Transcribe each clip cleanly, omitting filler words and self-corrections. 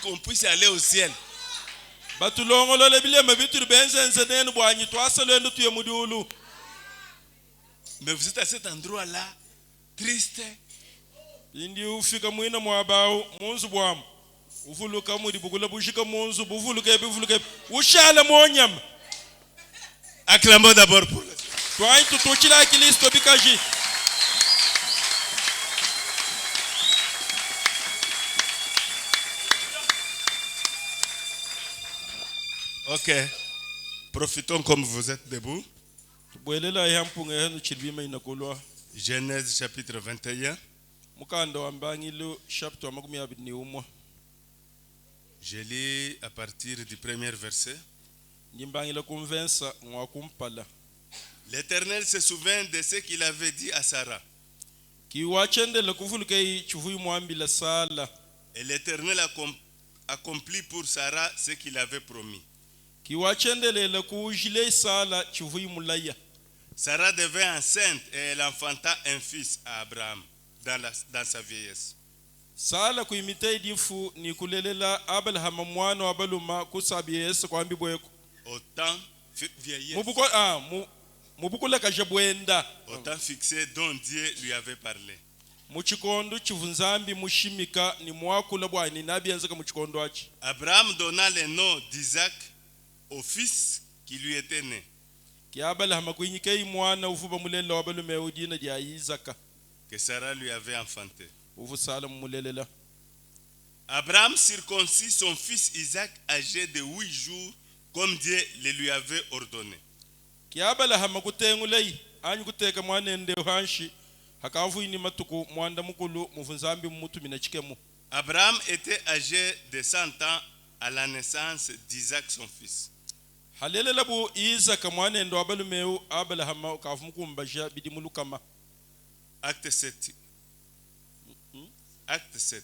qu'on puisse aller au ciel. Mais vous êtes à cet endroit-là, triste. Acclamons d'abord pour le Ok. Profitons comme vous êtes debout. Genèse chapitre 21. Je lis à partir du premier verset. L'Éternel se souvint de ce qu'il avait dit à Sarah. Et l'Éternel accomplit pour Sarah ce qu'il avait promis. Sarah devint enceinte et elle enfanta un fils à Abraham dans sa vieillesse. Au temps vieillesse. Au temps fixé dont Dieu lui avait parlé. Abraham donna le nom d'Isaac au fils qui lui était né. Que Sarah lui avait enfanté. Abraham circoncit son fils Isaac âgé de 8 jours comme Dieu le lui avait ordonné. Abraham était âgé de 100 ans à la naissance d'Isaac son fils. Acte 7. Acte 7.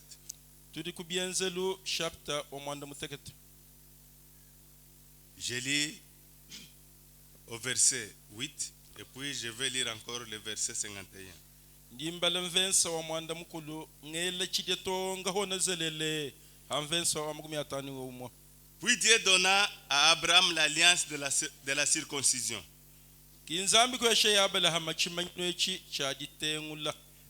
Je lis au verset 8 et puis je vais lire encore le verset 51. Puis Dieu donna à Abraham l'alliance de la circoncision.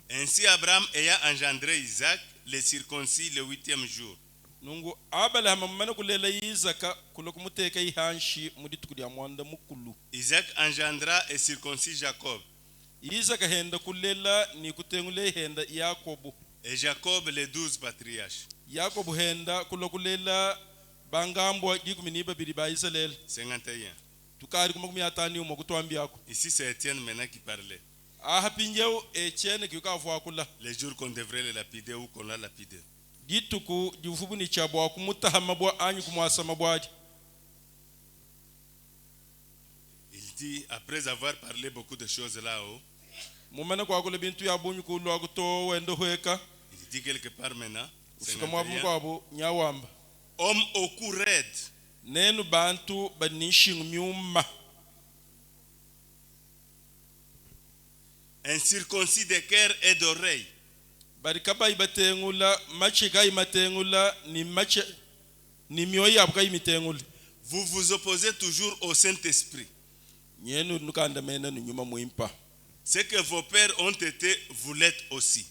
Ainsi Abraham ayant engendré Isaac, le circoncis le 8e jour. Isaac engendra et circoncis Jacob. Et Jacob les 12 patriarches. 51. Ici c'est Étienne maintenant qui parlait. Les jours qu'on devrait le lapider ou qu'on l'a lapidé. Il dit, après avoir parlé beaucoup de choses là-haut, il dit quelque part maintenant, 51, homme au cou raide, un circoncis de cœur et d'oreille. Vous vous opposez toujours au Saint-Esprit. Ce que vos pères ont été, vous l'êtes aussi.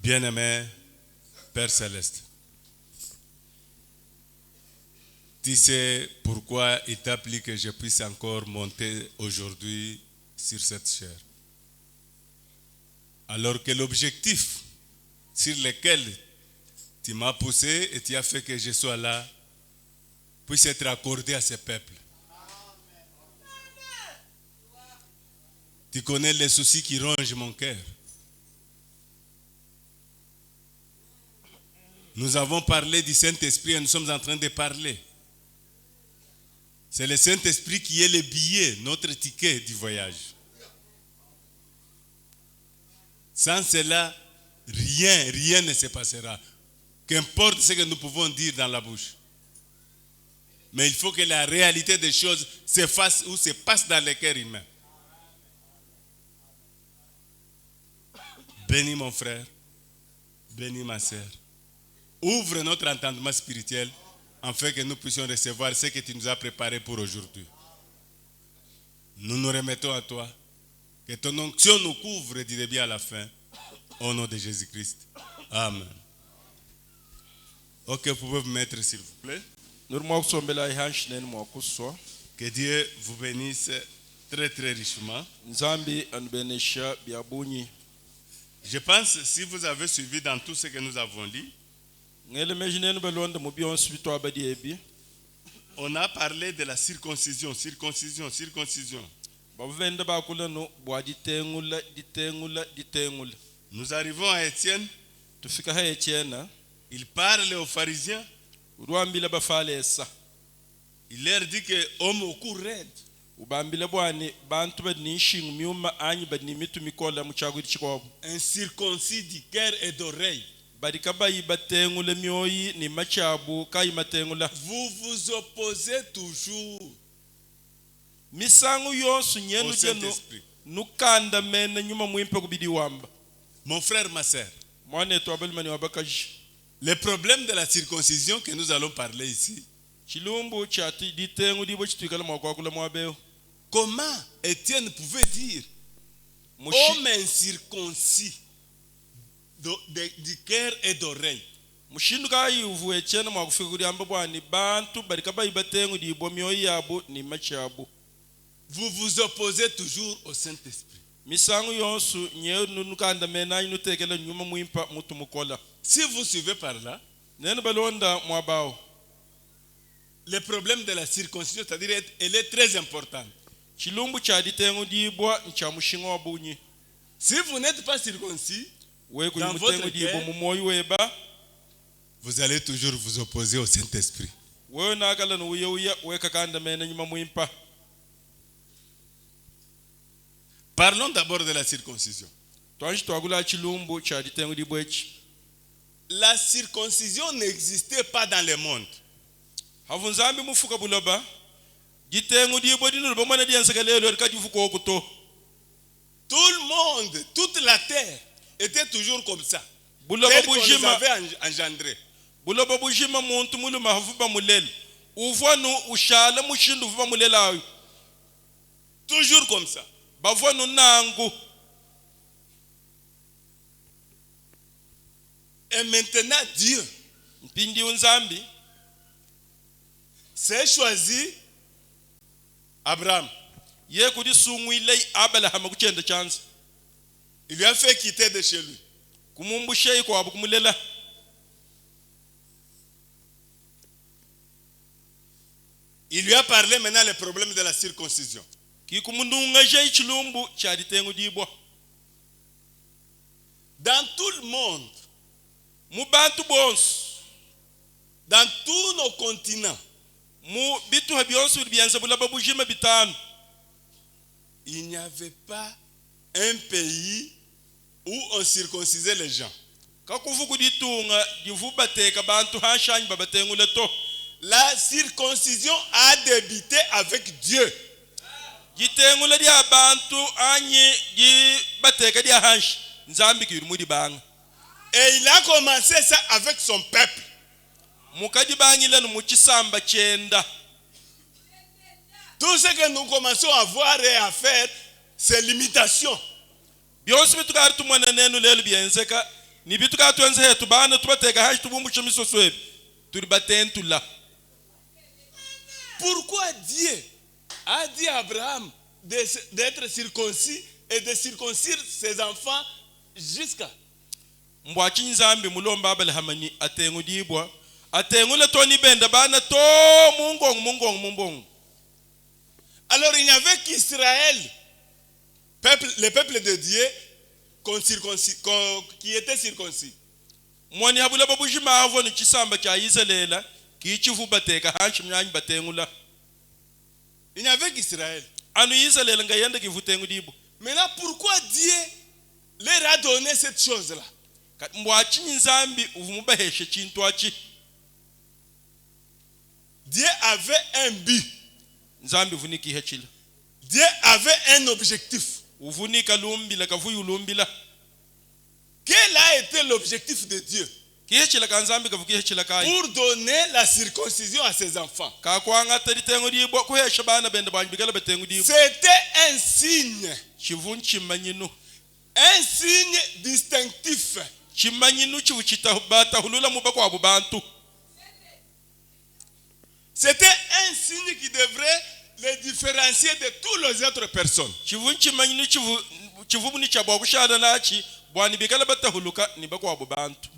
Bien-aimé Père Céleste, tu sais pourquoi il t'a plu que je puisse encore monter aujourd'hui sur cette chaire. Alors que l'objectif sur lequel tu m'as poussé et tu as fait que je sois là puisse être accordé à ce peuple. Tu connais les soucis qui rongent mon cœur. Nous avons parlé du Saint-Esprit et nous sommes en train de parler. C'est le Saint-Esprit qui est le billet, notre ticket du voyage. Sans cela, rien ne se passera. Qu'importe ce que nous pouvons dire dans la bouche. Mais il faut que la réalité des choses se fasse ou se passe dans le cœur humain. Bénis mon frère. Bénis ma sœur. Ouvre notre entendement spirituel afin que nous puissions recevoir ce que tu nous as préparé pour aujourd'hui. Nous nous remettons à toi. Que ton onction nous couvre du début à la fin. Au nom de Jésus-Christ. Amen. Ok, vous pouvez vous mettre s'il vous plaît. Que Dieu vous bénisse très très richement. Je pense, si vous avez suivi dans tout ce que nous avons lu, on a parlé de la circoncision, circoncision, circoncision. Nous arrivons à Étienne. Il parle aux pharisiens. Il leur dit que homme au cours raide. Un circoncis du cœur et d'oreille. Vous vous opposez toujours au Saint-Esprit. Mon frère, ma soeur, le problème de la circoncision que nous allons parler ici, comment Étienne pouvait dire homme incirconcis du cœur et d'oreille? Vous vous opposez toujours au Saint-Esprit. Si vous suivez par là, le problème de la circoncision, c'est-à-dire elle est très importante. Si vous n'êtes pas circoncis dans votre cœur, vous allez toujours vous opposer au Saint-Esprit. Parlons d'abord de la circoncision. La circoncision n'existait pas dans le monde. Tout le monde, toute la terre était toujours comme ça. Tel qu'on les avait engendrés. Toujours comme ça. Et maintenant Dieu s'est choisi Abraham. Il lui a fait quitter de chez lui. Il lui a parlé maintenant le problème de la circoncision. Dans tout le monde, dans tous nos continents, il n'y avait pas un pays où on circoncisait les gens. La circoncision a débuté avec Dieu. Et il a commencé ça avec son peuple. Tout ce que nous commençons à voir et à faire, c'est l'imitation. Pourquoi Dieu a dit à Abraham d'être circoncis et de circoncire ses enfants jusqu'à... Alors il n'y avait qu'Israël, le peuple de Dieu, qui était circoncis. Il n'y avait qu'Israël. Maintenant, pourquoi Dieu leur a donné cette chose-là? Dieu avait un but. Dieu avait un objectif. Quel a été c'était l'objectif de Dieu. Pour Pour donner la circoncision à ses enfants. C'était un signe. Un signe distinctif. C'était un signe qui devrait les différencier de toutes les autres personnes.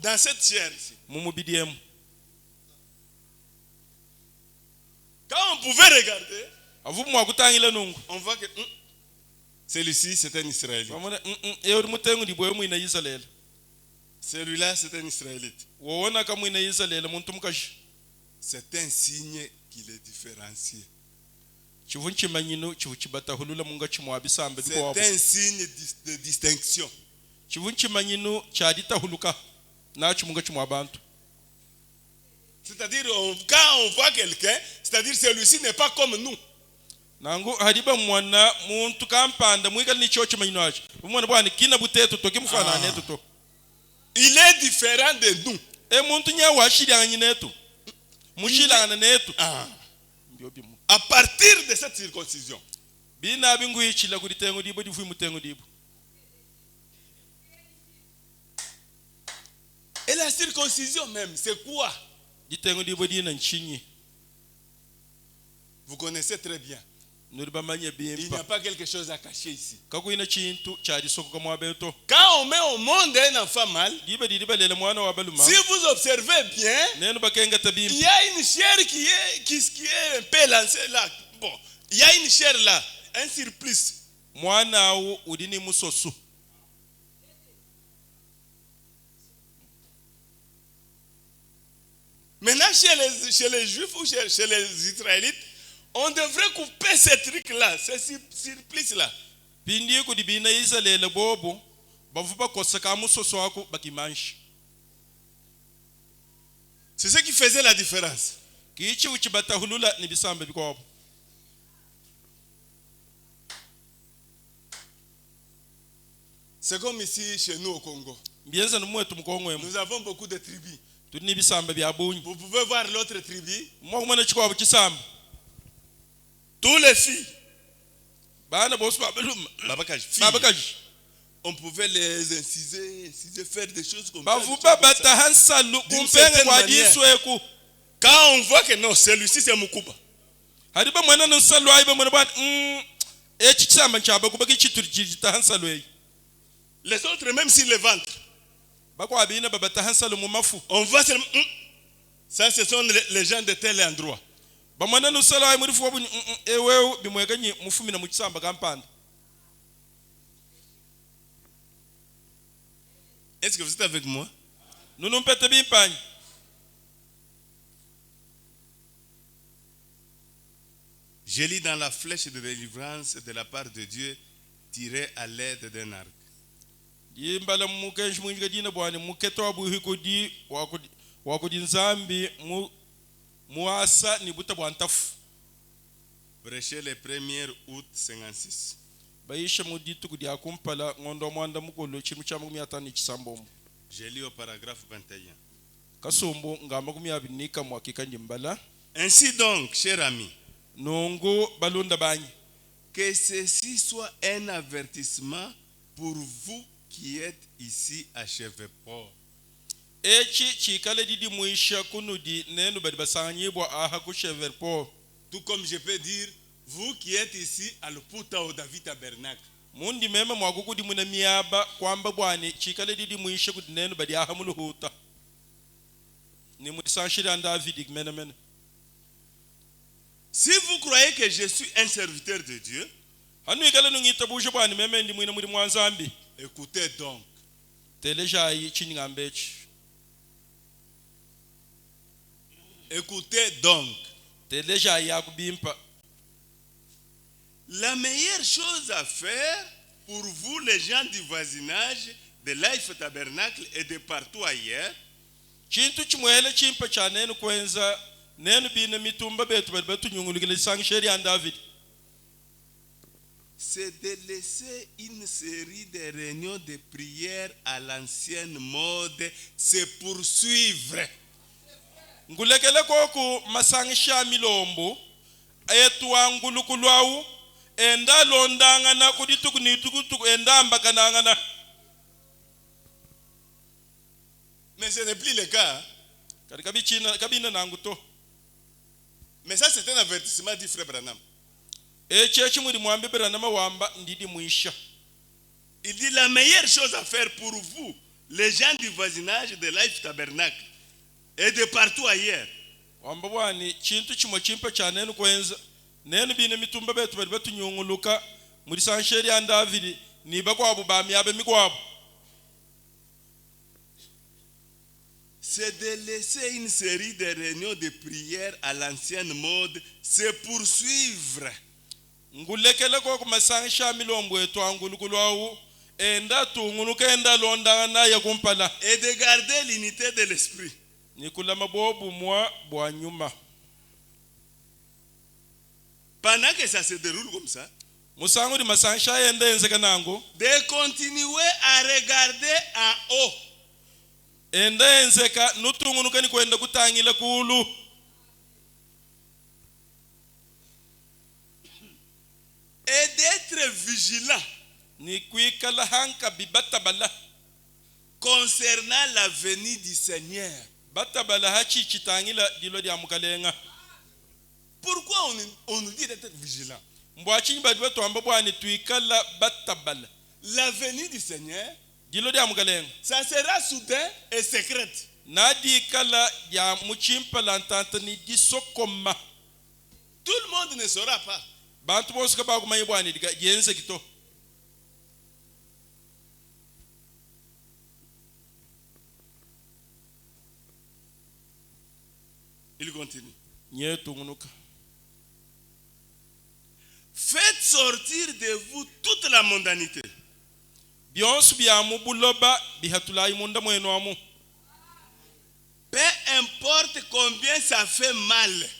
Dans cette chair ici, quand on pouvait regarder, on voit que celui-ci c'est un Israélite. Celui-là c'est un Israélite. C'est un signe qui les différencie. C'est un signe de distinction. C'est-à-dire, quand on voit quelqu'un, c'est-à-dire celui-ci n'est pas comme nous. Il est différent de nous. À partir de cette circoncision. Et la circoncision même, c'est quoi? Vous connaissez très bien. Il n'y a pas quelque chose à cacher ici. Quand on met au monde un enfant mâle, si vous observez bien, il y a une chair qui est un peu lancée là. Bon, il y a une chair là, un surplus. Maintenant, chez les Juifs ou chez les Israélites, on devrait couper ce truc-là, ce surplus-là. C'est ce qui faisait la différence. C'est comme ici chez nous au Congo. Nous avons beaucoup de tribus. Vous pouvez voir l'autre tribu. Tous les filles. On pouvait les inciser, faire des choses comme ça. Quand on voit que non, celui-ci c'est Mukuba. Les autres, même s'ils les vendent, on voit seulement, ça ce sont les gens de tel endroit. Est-ce que vous êtes avec moi? Je lis dans la flèche de délivrance de la part de Dieu tirée à l'aide d'un arc. Prêché le 1er août 56. Je lis au paragraphe 21. Ainsi donc, chers amis, que ceci soit un avertissement pour vous qui êtes ici à Cheveport. Tout comme je peux dire, vous qui êtes ici à Luputa au David Tabernacle. Si vous croyez que je suis un serviteur de Dieu, écoutez donc. Écoutez donc. La meilleure chose à faire pour vous, les gens du voisinage de Life Tabernacle et de partout ailleurs, c'est de laisser une série de réunions de prière à l'ancienne mode se poursuivre. Ngulekele koku masangisha milombo etuwa ngulukulwawu enda londangana kuditukunitukutuku enda mbakanangana. Mais ce n'est plus le cas. Kabina nanguto. Mais ça c'est un avertissement du frère Branham. Il dit la meilleure chose à faire pour vous, les gens du voisinage de Life Tabernacle et de partout ailleurs. C'est de laisser une série de réunions de prière à l'ancienne mode se poursuivre. Ngulekele ko kumasangisha milombo etu angulukulwawu enda tunguluka enda londana ya kumpala et de garder l'unité de l'esprit. Nikula mabobu mwa bwanyuma. Pendant que ça se déroule comme ça, musangu di masangisha enda enzeka nango de continuer à regarder en haut. Enda enzeka nutunguluka ni kwenda kutangila kulu. Et d'être vigilant concernant la venue du Seigneur. Pourquoi on nous dit d'être vigilant? La venue du Seigneur, ça sera soudain et secrète. Tout le monde ne saura pas. Il continue. Faites sortir de vous toute la mondanité. Peu importe combien ça fait mal.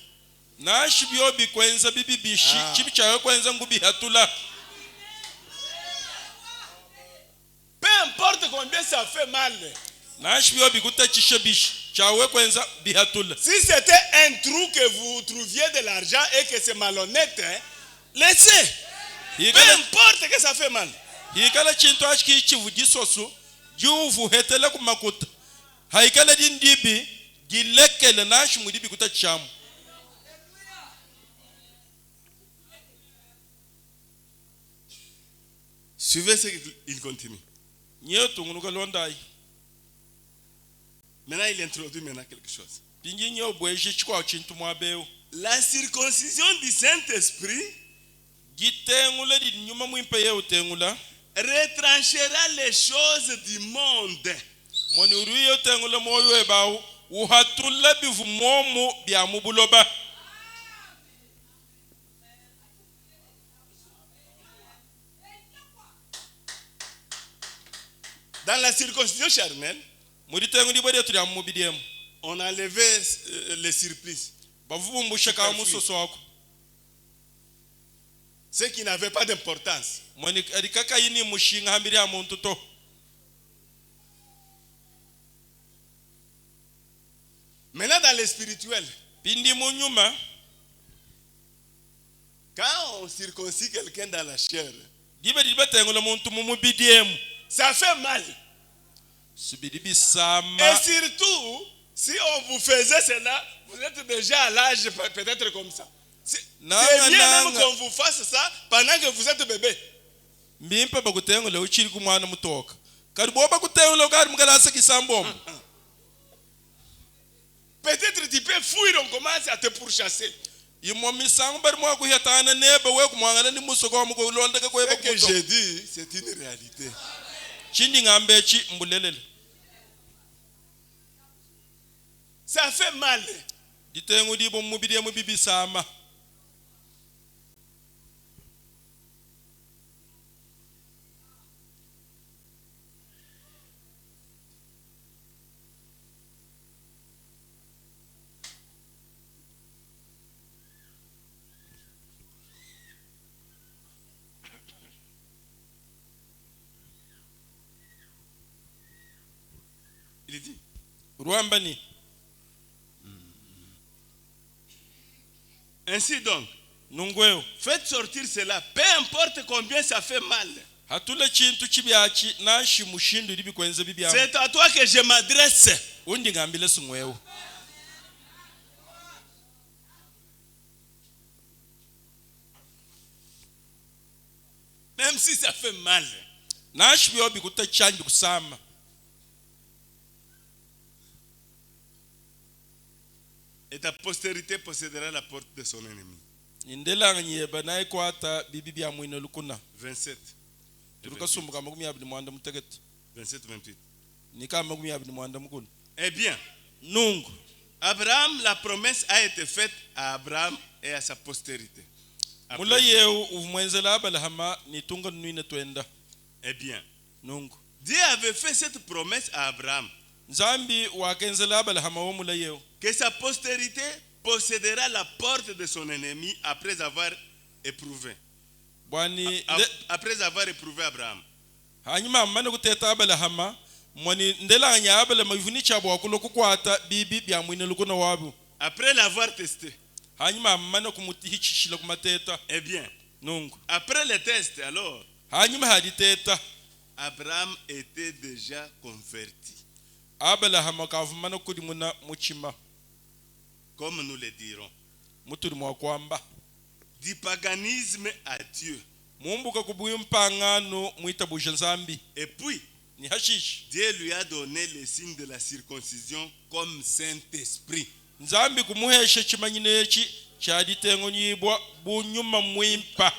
Peu importe combien ça fait mal. Si c'était un trou que vous trouviez de l'argent et que c'est malhonnête, laissez. Peu importe que ça fait mal. Suivez ce qu'il continue. Maintenant, il introduit quelque chose. La circoncision du Saint-Esprit retranchera les choses du monde. Dans la circoncision charnelle, on enlevait les surplices. Ce qui n'avait pas d'importance. Maintenant, dans le spirituel, quand on circoncis quelqu'un dans la chair, ça fait mal. Et surtout, si on vous faisait cela, vous êtes déjà à l'âge peut-être comme ça. C'est bien même qu'on vous fasse ça pendant que vous êtes bébé. Peut-être tu peux fuir, on commence à te pourchasser. Ce que j'ai dit, c'est une réalité. Ça fait mal. Il dit. Rwambani. Ainsi donc, Nungweo. faites sortir cela, peu importe combien ça fait mal. Hatule chintu chibyachi nashi mushindu libi kwenze bibya. C'est à toi que je m'adresse. Undi ngambile sungweo. Même si ça fait mal. Nashi byobi kutachanji kusama. Et ta postérité possédera la porte de son ennemi. Indela nyeba naye kwata bibi bya mwine lukuna. 27. Turukasumbuka magumi abiri mwanda mutegete. 27, 28. Nika magumi abiri mwanda mukuna. Eh bien, Nungu. Abraham, la promesse a été faite à Abraham et à sa postérité. Mula yeu uvumwenzela Abrahama nitunga nuine twenda. Eh bien, Nungu. Dieu avait fait cette promesse à Abraham. Nzambi wakenzela Abrahama wo mula yeu. Que sa postérité possédera la porte de son ennemi après avoir éprouvé. Bwani Après avoir éprouvé Abraham. hanyuma amane kuteta Abrahama mwani ndela nya Abrahama ivuni chabo akulo kukwata bibi bya mwine lukuna wabu. Après l'avoir testé. Hanyuma amane kumutihishishila kumateta. Eh bien, Nungu. après le test, alors, Hanyuma haditeta. Abraham était déjà converti. Abrahama kavumana kudi muna muchima. Comme nous le dirons. Muturi mwa kwamba. Du paganisme à Dieu. Mumbuka kubuyu mpangano mwita buja Nzambi. Et puis, Ni hashish. Dieu lui a donné le signe de la circoncision comme Saint-Esprit. Nzambi kumuhesha chimanyine echi chaditengo nyibwa bunyuma mwimpa.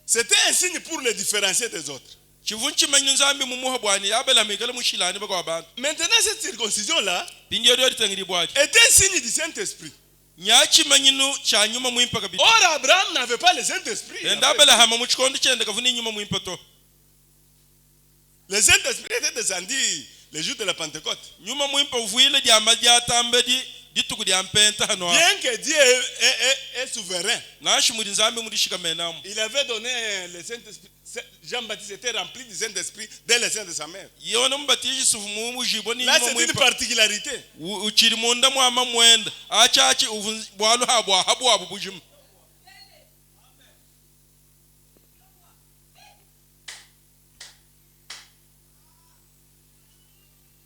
C'était un signe pour le différencier des autres. Chivun chimanyine Nzambi mumuha bwani yabela migala mushilani bako abantu. Maintenant, cette circoncision-là Pindiyo dio ditengiri bwadi. est un signe du Saint-Esprit. Nyachi manyinu cha nyuma mwimpa kabisa. Or, Abraham n'avait pas le Saint-Esprit. Enda Abrahama muchikondo chende kavuni nyuma mwimpa to. Le Saint-Esprit était descendu le jour de la Pentecôte. Nyuma mwimpa uvuile dia madia tambedi dituku dia mpenta hano. Bien que Dieu est souverain, Nashi muri Nzambi muri shikamenamu. il avait donné le Saint-Esprit. Jean-Baptiste était rempli du Saint-Esprit dès le sein de sa mère. Yona mbatishi sufumu mujiboni Là, nyuma c'est une mwimpa. particularité. Uchiri munda mwama mwenda. Achachi bwalu habwa habu abu bujim.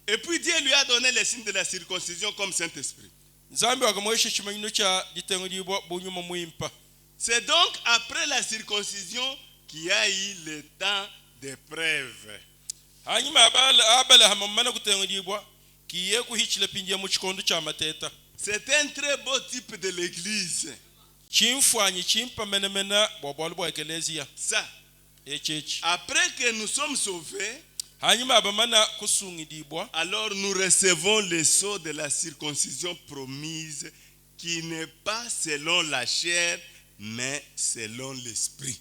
Et puis Dieu lui a donné le signe de la circoncision comme Saint-Esprit. Nzambi wakamwesha chimanyino cha ditengo dibwa bunyuma mwimpa. C'est donc après la circoncision qu'il y a eu le temps d'épreuve. Hanyuma Abrahama mana kutengo dibwa kiye kuhichila pinje mu chikondo cha mateta. C'est un très beau type de l'église. Chimfwanyi chimpa menemena bwabwalu bwa ekelezia. Ça, Echechi. après que nous sommes sauvés, Hanyuma abamana kusungi dibwa. alors nous recevons le sceau de la circoncision promise qui n'est pas selon la chair, mais selon l'esprit.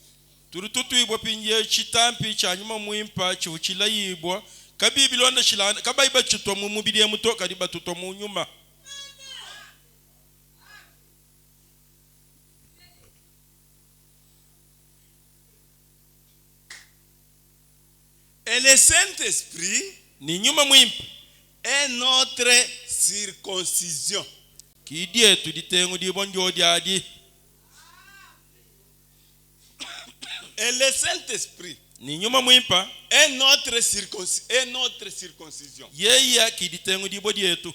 Turututu ibwa pinje chitampi cha nyuma mwimpa chivuchila yibwa. Kabibi londa shilana kabaiba chutwa mu mubiri ya muto kadiba tutwa mu nyuma. Et le Saint-Esprit Ni nyuma mwimpa. est notre circoncision. Kidietu ditengo dibwa njodi adi. Et le Saint-Esprit Ni nyuma mwimpa. est notre circoncision. Yeya kiditengo dibwa dietu.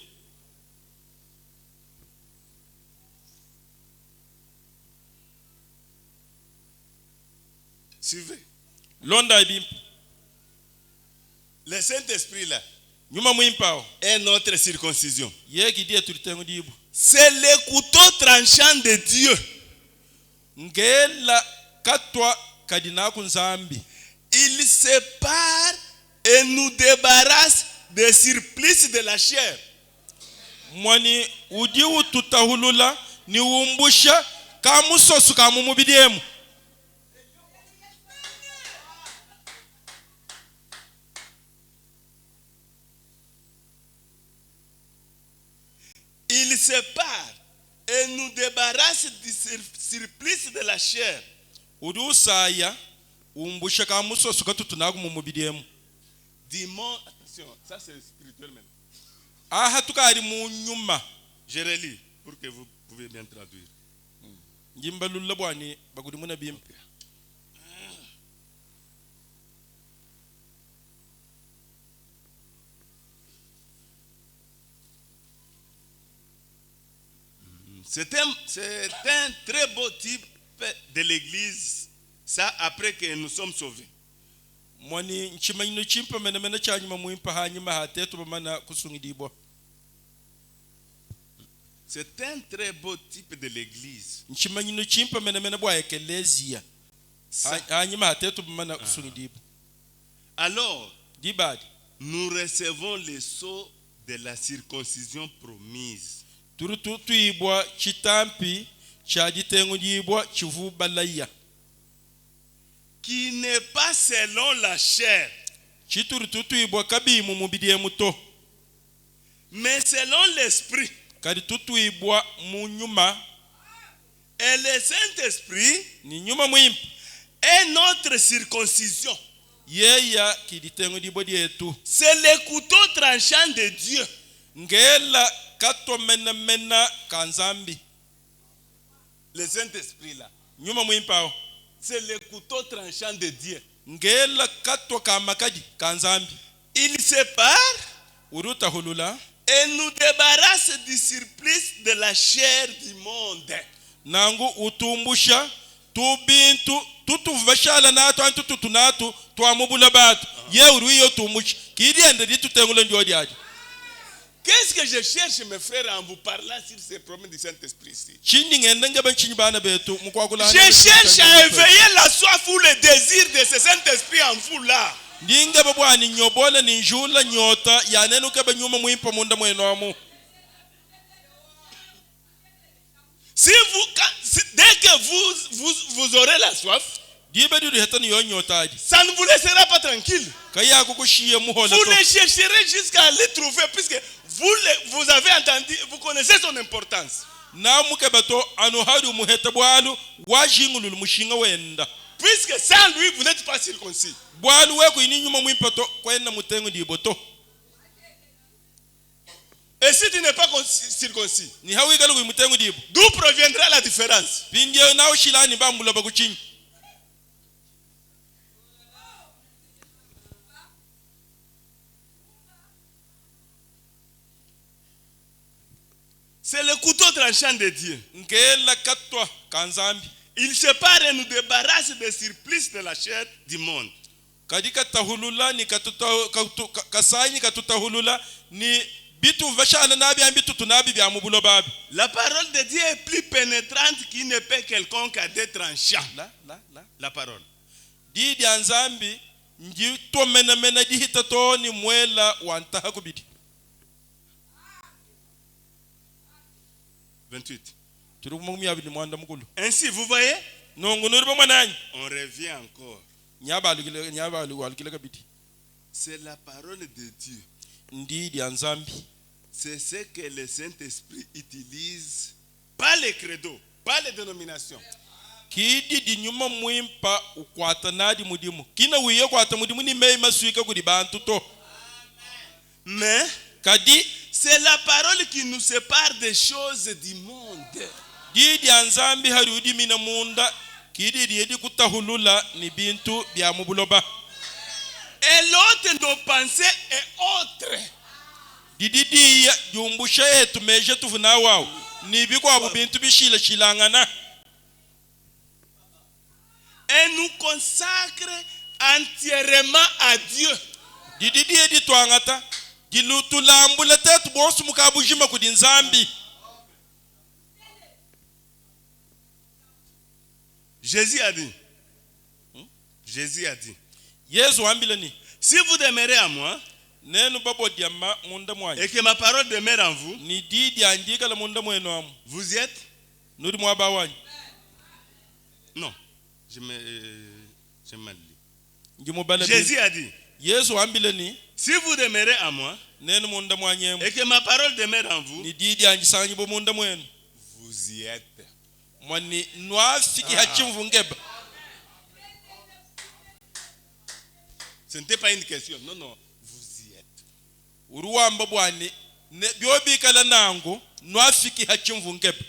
Suivez. Londa ibimpa. Le Saint-Esprit là Nyuma mwimpa. est notre circoncision. Ye kidietu ditengo dibwa. C'est le couteau tranchant de Dieu. Ngela katwa kadina kunzambi. Il sépare et nous débarrasse des surplices de la chair. Mwani udi ututahulula ni umbusha kamusosu kamumubidiemu. Il sépare et nous débarrasse du surplice de la chair. Udi usaya umbusha kamusosu katutunagu mumubidiemu. dimanche. Attention, ça c'est spirituel même. aha tukari mu nyuma Je relis pour que vous pouvez bien traduire. njimbalula bwani bagudi muna bimpe C'est un très beau type de l'église, ça après que nous sommes sauvés. mwani nchimanyino chimpa mena chanyuma muimpa hanyuma hatetu bamana kusungidibwa. C'est un très beau type de l'église. Nchimanyino chimpa mena bwa ekelezia hanyuma hatetu bamana kusungidibwa. Alors, dibadi nous recevons les sceaux de la circoncision promise. tuibwa chitampi cha gitengo dibwa chivu balaya Qui n'est pas selon la chair, tuibwa kabimu mubidi muto mais selon l'esprit. kadi tuibwa munyuma Et le Saint-Esprit ni nyuma muimpa est notre circoncision. yeya kiditengo dibwa dietu C'est le couteau tranchant de Dieu. ngela kato mena kanzambi. Le Saint-Esprit là, Nyuma muimpa c'est le couteau tranchant de Dieu. ngela kato kamakadi kanzambi. Il sépare Uruta hulula et nous débarrasse du surplice de la chair du monde. nangu utumbusha tubintu tutuvashala natu antu tutunatu twamubula batu ye uruyo tumusha kidiende ditutengule njodi aje. Qu'est-ce que je cherche, mes frères, en vous parlant sur ces problèmes du Saint-Esprit ici? Je Je cherche à éveiller la soif ou le désir de ce Saint-Esprit en vous là. Dès que vous aurez la soif, ça ne vous laissera pas tranquille. Vous les chercherez jusqu'à les trouver, puisque vous avez entendu, vous connaissez son importance. Puisque sans lui, vous n'êtes pas circoncis. Et si tu n'es pas circoncis, d'où proviendra la différence? C'est le couteau tranchant de Dieu. Il sépare et nous débarrasse des surplices de la chair du monde. La parole de Dieu est plus pénétrante qu'une épée quelconque à deux tranchants. La parole. 28. Ainsi, vous voyez, on revient encore. C'est la parole de Dieu. C'est ce que le Saint-Esprit utilise, pas les credos, pas les dénominations. Mais c'est la parole qui nous sépare des choses du monde. Et l'autre, nos pensées est autre. Et nous consacre entièrement à Dieu. Jésus a dit. Jésus a dit. Si vous demeurez à moi, et que ma parole demeure en vous, vous y êtes? Non, je mal lu. Jésus a dit. Si vous demeurez à moi, et que ma parole demeure en vous, vous y êtes. Ce n'était pas une question. Non, non. uruwamba bwani byobikala nangu nwafiki hachimvu nkepe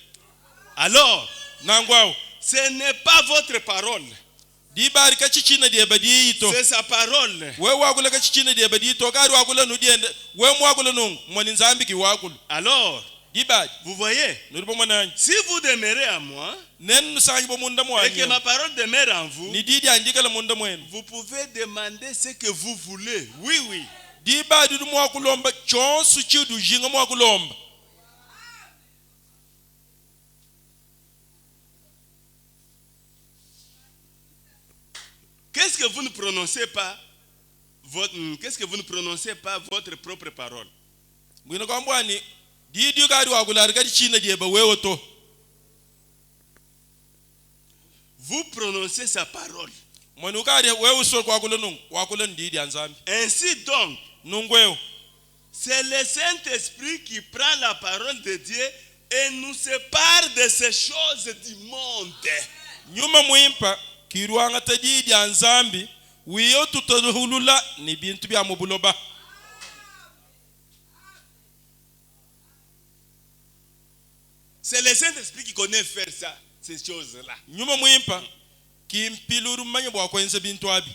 Alors, nangwao ce n'est pas votre parole. dibari kachichina diebadi ito C'est sa parole. we wakula kachichina diebadi ito kari wakula nudiende we mwakula nungu mwani nzambi ki wakula Alors, dibadi vous voyez, nuripo mwananyi si vous demeurez à moi nenu sanyibo munda et que mwanyi ma parole demeure en vous, ni didi andikala munda mwenu vous pouvez demander ce que vous voulez. Oui, oui. dibadi du mwakulomba chonsu chidu jinga mwakulomba Qu'est-ce que vous ne prononcez pas votre propre parole? mwina kwa mbwani didi kari wakula kari china dieba wewe to Vous prononcez sa parole. mwani ukari wewe so kwa kula nungu wakula ndidi anzambi Ainsi donc, nungweo c'est le Saint-Esprit qui prend la parole de Dieu et nous sépare de ces choses du monde. nyuma mwimpa kiruanga tadidi anzambi wiyo tutahulula ni bintu bya mubuloba C'est le Saint-Esprit qui connaît faire ça, ces choses-là. nyuma mwimpa kimpiluru manye bwa kwenza bintu abi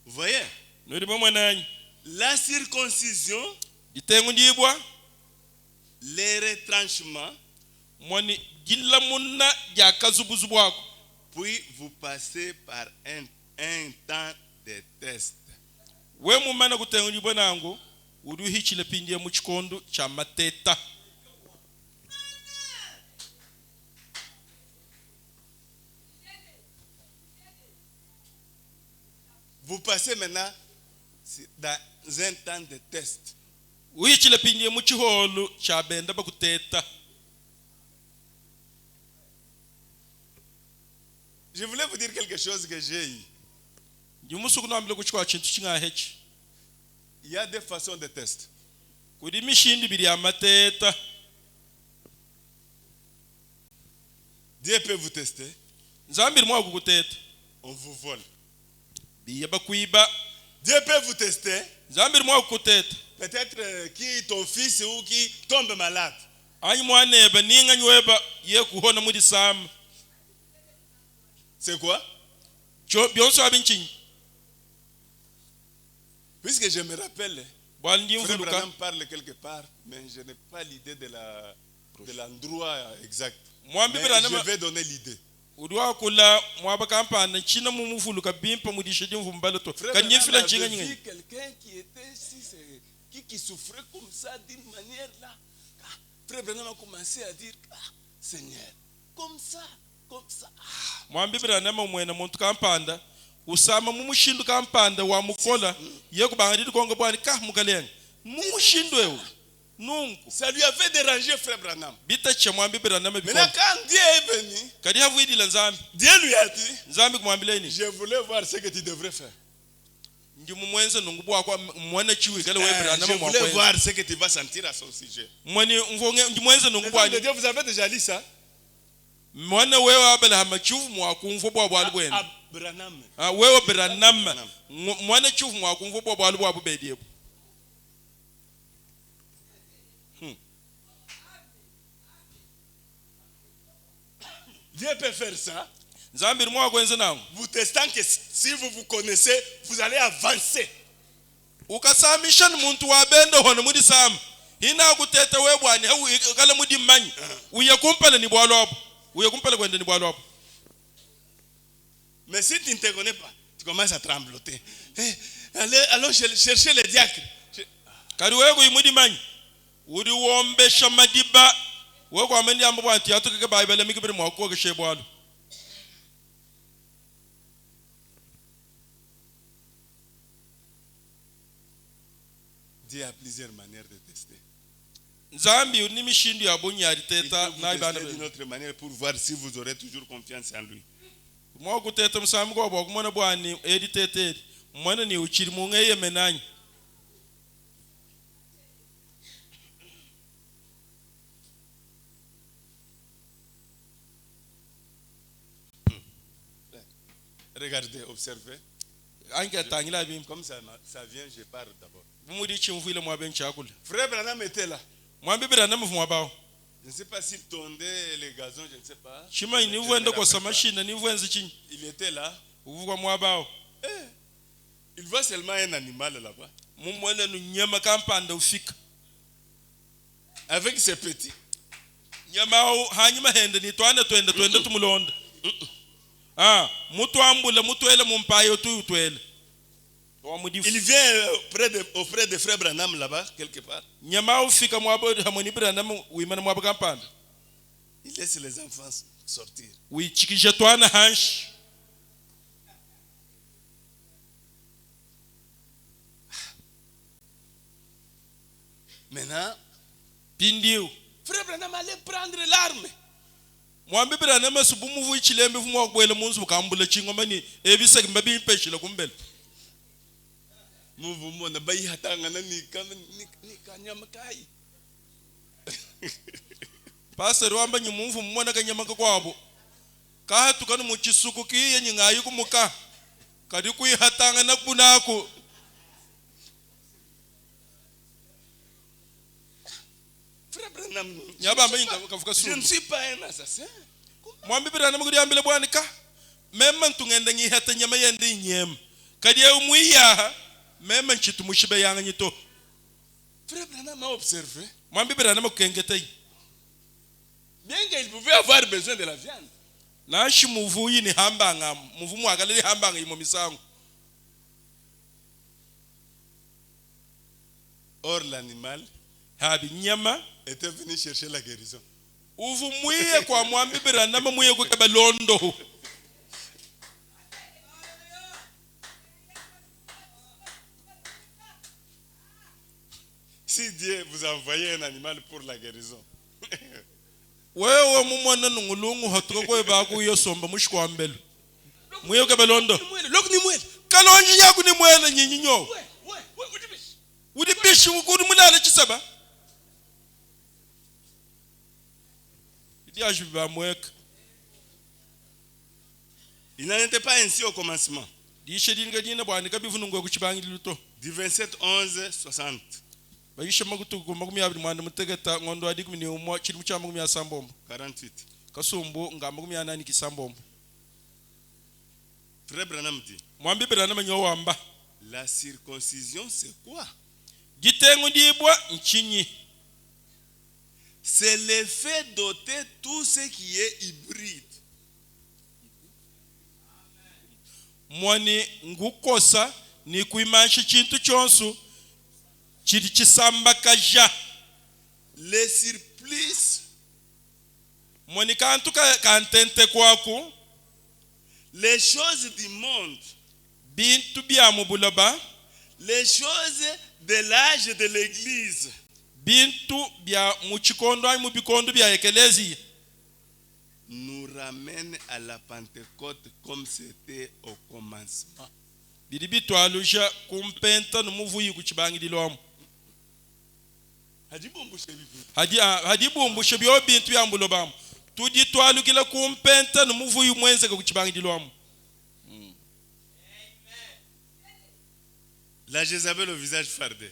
Vous voyez? nuripo mwananyi La circoncision, ditengu ndibwa les retranchements, mwani gilla munna jakazubuzu bwako puis vous passez par un temps de test. we mumana kutengu ndibwa nangu uruhichile pindie mu chikondo cha mateta Vous passez maintenant dans un temps de test. uhichile pindie mu chiholo cha benda bakuteta. Je voulais vous dire quelque chose que j'ai eu. Njumusuku nambile kuchikwa chintu chingahechi Il y a deux façons de test. kudi mishindi biri amateta Dieu peut vous tester. nzambiri mwa kukuteta On vous vole. biye bakwiba Dieu peut vous tester. nzambiri mwa kukuteta Peut-être qui ton fils ou qui tombe malade. anyi mwaneba ninga nyweba ye kuhona muri sam C'est quoi? byonso abinchinyi Puisque je me rappelle, bwali ndi Frère mvuluka Branham parle quelque part, mais je n'ai pas l'idée de l'endroit exact. mwambi Mais biranama je vais donner l'idée. udwa kula mwaba kampana china mu mufuluka bimpa mudishe dimvu mbalato Frère kanyi Branham fila avait chinga vu nyinga quelqu'un qui était ici, qui souffrait comme ça d'une manière là. Frère Branham a commencé à dire, Seigneur, comme ça, comme ça. mwambi biranama mwena muntu kampanda usama mu mushindu kampanda wa mukola ye kubangadi kongo bwani ka mukalenga mu mushindu ewe nungu Ça lui avait dérangé Frère Branham. bita cha mwambi biranama Maintenant, bikola quand Dieu est venu, kadi havuidi la nzambi Dieu lui a dit, nzambi kumwambileni je voulais voir ce que tu devrais faire. ndi mumwenze nungu bwa kwa mwana chiwi kale we Je biranama voulais mwakwe voir ce que tu vas sentir à son sujet. mwani mvonge ndi mwenze nungu Le bwa nom de Dieu, vous avez déjà lu ça? mwana wewe abala hamachuvu mwakumvo bwa bwa bwene Branham. wewe biranama mwana chuvu mwakumvo bwa bwa bubediebu Dieu peut faire ça. nzambiri mwakwenze nangu Vous testant que si vous vous connaissez, vous allez avancer. ukasamisha ni muntu wabenda hono muri sam hina kuteta we bwani hawu kala mudi manyi uye kumpala ni bwalobo uye kumpala kwenda ni bwalobo Mais si tu ne te connais pas, tu commences à trembloter. Allons chercher les diacres. kari we kuyimudi manyi uri wombesha madiba we kwa mendi ambo bwanti atuke ba ibele mikibiri mwako keshe bwalo Dieu a plusieurs manières de tester. nzambi uni mishindu ya bunyari Il peut teta vous na ibana tester d'une autre manière pour voir si vous aurez toujours confiance en lui. mwako teta msambi kwa bwa kumona bwani edi tete mwana ni uchiri mungeye menanyi Regardez, observez. angetangila bim Comme ça vient, je pars d'abord. bumudi chimvile mwa ben chakula Frère Branham était là. mwambi Branham mwa bao Je ne sais pas s'il tondait les gazons, je ne sais pas. chima ni vwende kwa samashina ni vwenzi chinyi Il était là. uvukwa mwa bao Il voit seulement un animal là-bas. mumwene nu nyama kampanda ufika Avec ses petits. nyama hanyuma hende ni twende tumulonda mutu ambula mutwele mumpayo tuyutwele Il vient auprès de frère Branham là-bas, quelque part. nyama ufika mwabo hamoni Branham wimana mwabo kampanda Il laisse les enfants sortir. wichikisha twana hanshi Maintenant, pindiu frère Branham allait prendre l'arme. mwambi Branham subumu vu chilembe vu mwakwele munzu kambula chingoma ni ebisa kimbabi peshile kumbele Muvumo na bayi hatanga na ni kanyama kai. pastor wamba nyumumvu mmona kanyama kwabo ka tukana mu chisuku kiye nyingayi kumuka kadi kuyihatanga na kunako Frère Branham, je ne suis pas un assassin. mwambi Branham kudi ambile bwanika memma ntungende ngihata nyama yende nyem kadi umwiya memma nchitumushibe yanga nyito Frère Branham a observé. mwambi Branham kengete Bien qu'il pouvait avoir besoin de la viande. nashi muvu yini hambanga muvu mwakaleli hambanga yimo misango Or l'animal habi nyama était venu chercher la guérison. uvu mwiye kwa mwambi Branham mwiye kukeba londo Si Dieu vous a envoyé un animal pour la guérison, wewe mumwana nungulungu hatuka kwe baku yosomba mushikwambelo mwiye kukeba londo kalonji yaku ni mwele nyinyinyo udi bishi ukudi mulale chisaba idi ajuba mweka il n'en était pas ainsi au commencement. dishe dinga dina bwani kabivu nungwe kuchibangi luto Du 27-11-60. bayisha magutugo magumi abiri mwanda mutegeta ngondo adi kumini umwa chiri mucha magumi asambombo 48. kasumbu nga magumi anani kisambombo Frère Branham dit, mwambi Branham nyowamba la circoncision c'est quoi? gitengu ndibwa nchinyi C'est le fait d'ôter tout ce qui est hybride. mwani ngukosa ni kuimanisha chintu chonsu chiri chisamba kaja Les surplus, mwani kantu kantente kwaku les choses du monde, bintu bya mubulaba les choses de l'âge de l'église, bintu bya muchikondo ai mubikondo bya ekelezi nous ramènent à la Pentecôte comme c'était au commencement. biri bitwalusha kumpenta numuvuyi kuchibangililwamo hadi bumbushe byo bintu bya mbulobamo tudi twalukila kumpenta numuvuyi mwenze kuchibangililwamo La Jézabel au visage fardé.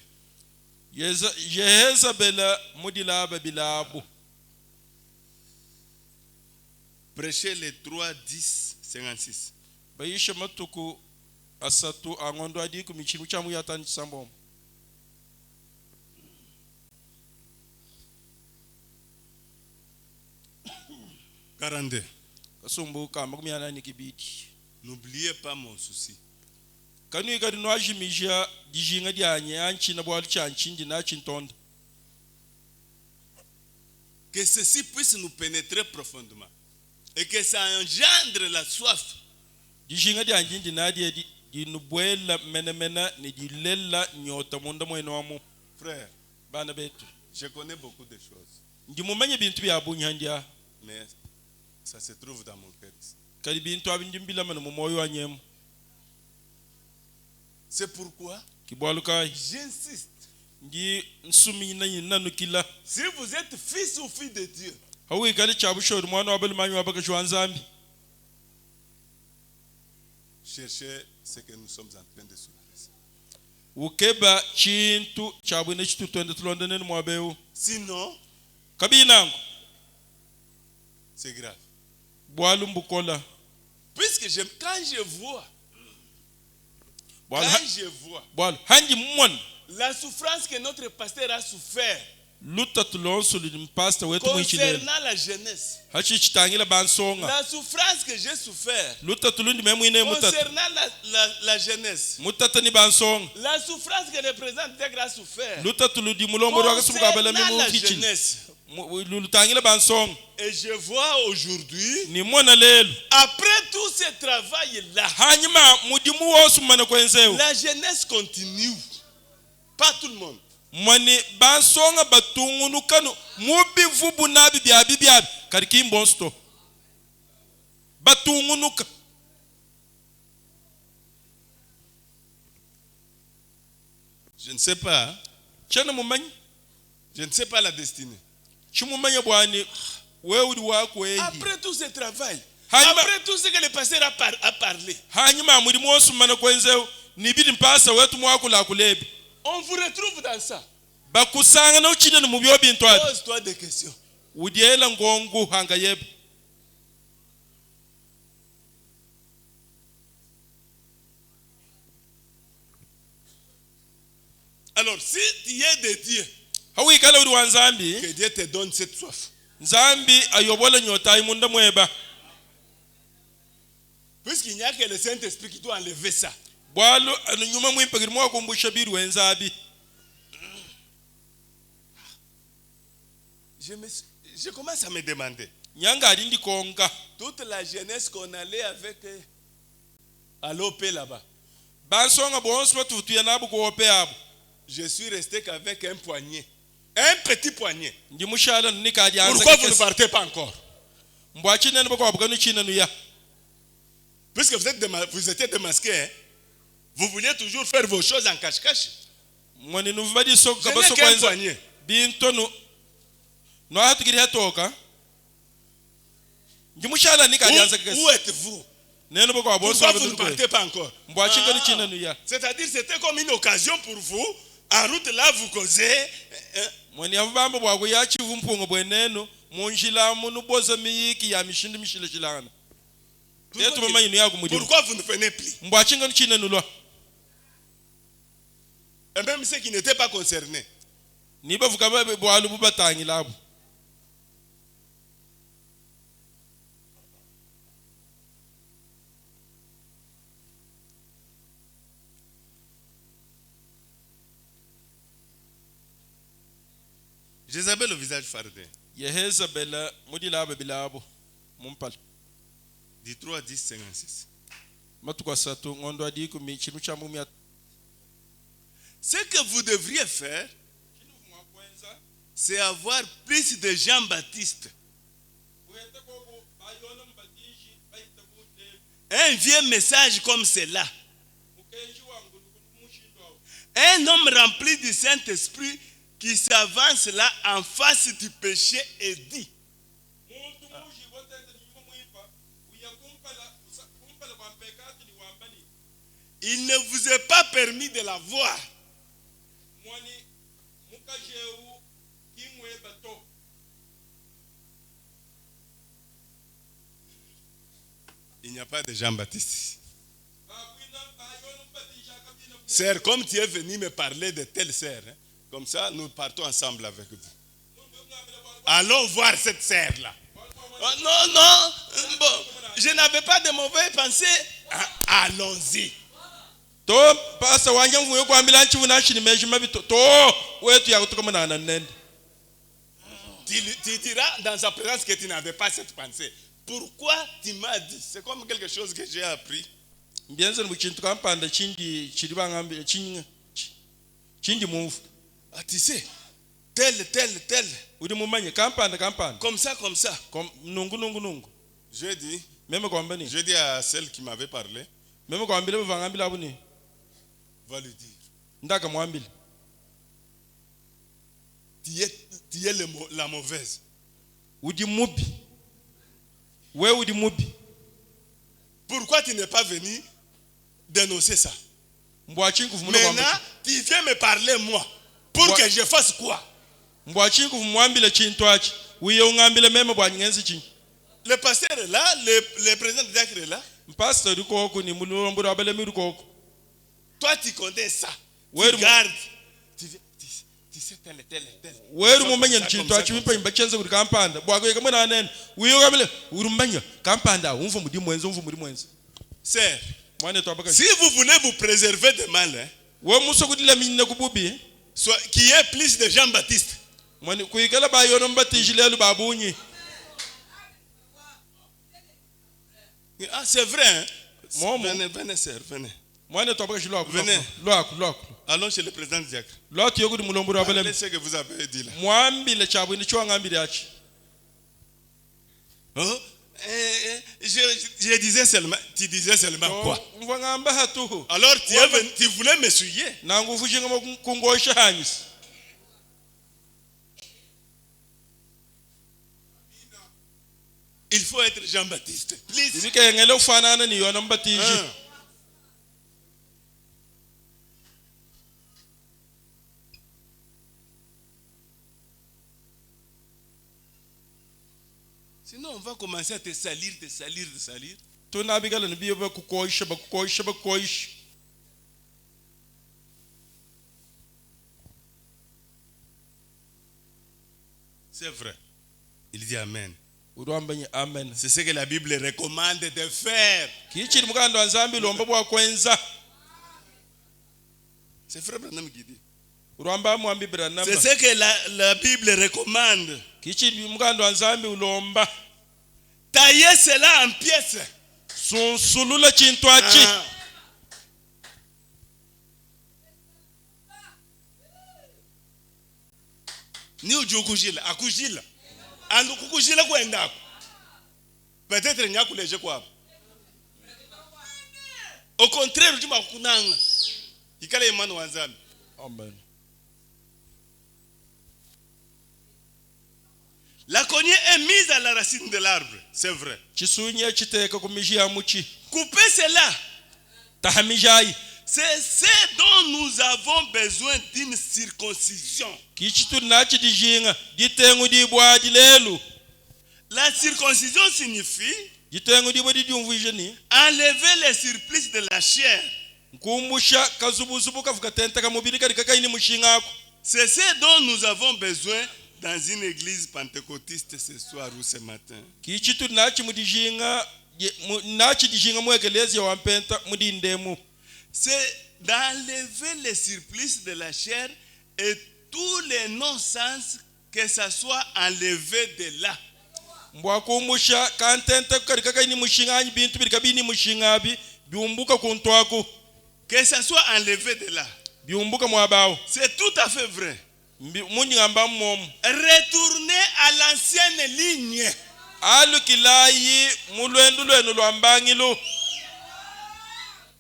Jezabela mudilaba bilabu Prêchez les 3, 10, 56. bayisha matuku asatu angondo adi kumichimu chamu yatani chisambomo 42. kasumbu kamba kumyana nikibiti N'oubliez pas mon souci. kanu igadi no ajimija dijinga dyanye anchi na bwalu chanchi na chintonda Que ceci puisse nous pénétrer profondément. Et que ça engendre la soif. dijinga dyanje ndina di nubwela menemena ni dilela nyota munda mwene wamu Frère, bana betu je connais beaucoup de choses. ndimumenye bintu bya bunyandia Mais ça se trouve dans mon cœur ici. kali bintu abindimbila mana mu moyo wanyemu C'est pourquoi kibwalu kai j'insiste. ndi nsumi na nukila Si vous êtes fils ou fille de Dieu, hawi kali chabushori mwana wa belmanyi wa bakashwanzambi chercher ce que nous sommes en train de souffrir. ukeba chintu chabwine chitu twende tulondaneni mwabeu Sinon, kabinango c'est grave. bwalu mbukola Puisque quand je vois bwalu hanji mmon la souffrance que notre pasteur a souffert luta tulonso li pastor wetu mwichilele concernant la jeunesse, hachi chitangila bansonga la souffrance que j'ai souffert luta tulundi memwine mutata concernant la jeunesse, mutata ni bansonga la souffrance que le président Tegre a souffert luta tuludi mulombo rwaka sumukabala concernant la mimu jeunesse. lutangila bansonga Et je vois aujourd'hui, ni mwana lelo après tout ce travail-là, hanyuma mudimu wosu mwana kwenzewu la jeunesse continue. Pas tout le monde. mwani bansonga batungunu kanu mubivu bunabi byabi kariki mbonsto batungunuka Je ne sais pas. chana mumanyi Je ne sais pas la destinée. chimumanya bwani weuli wako ehi Après tout ce travail, Hanyuma- après tout ce que le pasteur a parlé, hanyuma mudimu wosu mwana kwenzewu nibidi mpasa wetu mwakula kulebi on vous retrouve dans ça. bakusanga na uchine ni mubyo bintu ati Pose-toi des questions. udiela ngongu hanga yebe Alors, si tu es de Dieu, hawikala uri wa nzambi que Dieu te donne cette soif. nzambi ayobola nyota imunda mweba Puisqu'il n'y a que le Saint-Esprit qui doit enlever ça. bwalo anyuma mwimpagiri mwakumbusha biru wenzabi Je commence à me demander. nyanga alindi konga Toute la jeunesse qu'on allait avec à l'OP là-bas, bansonga bonso batutuya nabo kuope abo je suis resté qu'avec un poignet. Un petit poignet. ndi mushala nikadi anza Pourquoi vous ne partez pas encore? mbwachi nene bako abuganu china nuya Puisque vous étiez démasqué, hein? Vous vouliez toujours faire vos choses en cache-cache. mwani nuvadi soko Je n'ai kabaso qu'un kwenza poignet. bintono no hatukiri hatoka ndi mushala nikadi anza Où êtes-vous? nene bako aboso Pourquoi vous ne partez pas encore? mbwachi ngani china nuya C'est-à-dire c'était comme une occasion pour vous. En route là, vous causez. mwani avubamba bwako yachivu mpungo bweneno munjila munu boza miyiki ya mishindi mishile shilana yetu mama yinu yaku mudimu Pourquoi vous ne venez plus? mbwachi ngani china nulwa Et même ceux qui n'étaient pas concernés. niba vuka babe bwalu bubatangi labo Jézabel au visage fardé. yeheza bela mudilaba bilabo mumpala Du 3 à 10, 56. matukasatu ngondo adiku mi chinu cha mumya Ce que vous devriez faire, c'est avoir plus de Jean-Baptiste. Un vieux message comme cela. Un homme rempli du Saint-Esprit qui s'avance là en face du péché et dit: il ne vous est pas permis de la voir. Il n'y a pas de Jean-Baptiste. Sœur, comme tu es venu me parler de telle sœur, hein, comme ça, nous partons ensemble avec vous. Allons voir cette sœur-là. Oh, non, non, bon, je n'avais pas de mauvaises pensées. Ah, allons-y. to pasa wanja mvuyo kwambila nchivu nashini meji mabito to wetu ya kutoka mana nende Tu diras dans sa présence que tu n'avais pas cette pensée. Pourquoi tu m'as dit? C'est comme quelque chose que j'ai appris. mbienze mchintu kampanda chindi chiribanga mbi chindi mufu Ah, tu sais, tel. uri mumanye kampanda Comme ça. kom nungu Je dis, meme kwambani je dis à celle qui m'avait parlé, meme kwambile bavangambila abuni va lui dire, ndaka mwambile tu es la mauvaise. udi mubi we udi mubi Pourquoi tu n'es pas venu dénoncer ça. Mbwachinkufu Maintenant, tu viens me parler moi. Pour que je fasse quoi? Mbwachinkufu mwambile chintu achi. Wiye ungambile meme bwanyenzi chin. Le pasteur est là, le président de diacre est là. Pasteur dukoko ni mulombo abele mirukoko. Toi tu connais ça. Ouais, Tu gardes. Tu sais tel. Weru mumenye chintu achi mpa imbachenza kuri kampanda. Bwako yeka mwana nene. Wiye ungambile urumenya kampanda umfu mudi mwenzo Sœur, mwane to abaka. si vous voulez vous préserver de mal, hein, We muso kudila minne kububi. soit qui est plus de Jean-Baptiste. Mwane kuyikala ba yono mbatijilelu babunyi. Ah, c'est vrai. Hein? Venez, sœur, venez. Venez. Allons chez le président du diacre. Parlez ce que vous avez dit là. Oh, je disais seulement, tu disais seulement quoi? Alors tu voulais me souiller. Il faut être Jean-Baptiste. Please. Sinon, on va commencer à te salir. C'est vrai. Il dit Amen. C'est ce que la Bible recommande de faire. C'est frère Branham qui dit. C'est ce que la Bible recommande. Tailler cela en pièces. Ni ujukujila, akujila. Ando kukujila kwenda. Peut-être nyakuleje kwa. Au contraire, tu makunanga. Ikale imani wanzami. Amen. La cognée est mise à la racine de l'arbre, c'est vrai. Couper cela. C'est ce dont nous avons besoin d'une circoncision. La circoncision signifie enlever les surplices de la chair. C'est ce dont nous avons besoin dans une église pentecôtiste ce soir ou ce matin. C'est d'enlever les surplices de la chair et tous les non-sens, que ça soit enlevé de là. Que ça soit enlevé de là. C'est tout à fait vrai. Retourner à l'ancienne ligne.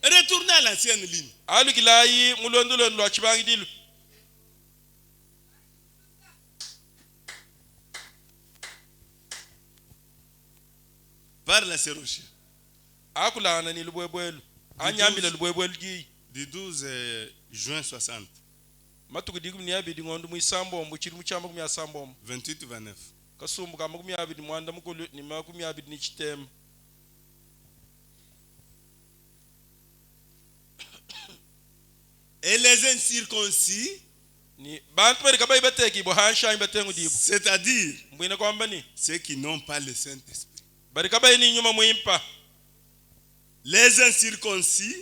Retourner à l'ancienne ligne. Parle à ces rochers. Du 12 juin 60. 28-29. Et les incirconcis, c'est-à-dire ceux qui n'ont pas le Saint-Esprit. Les incirconcis,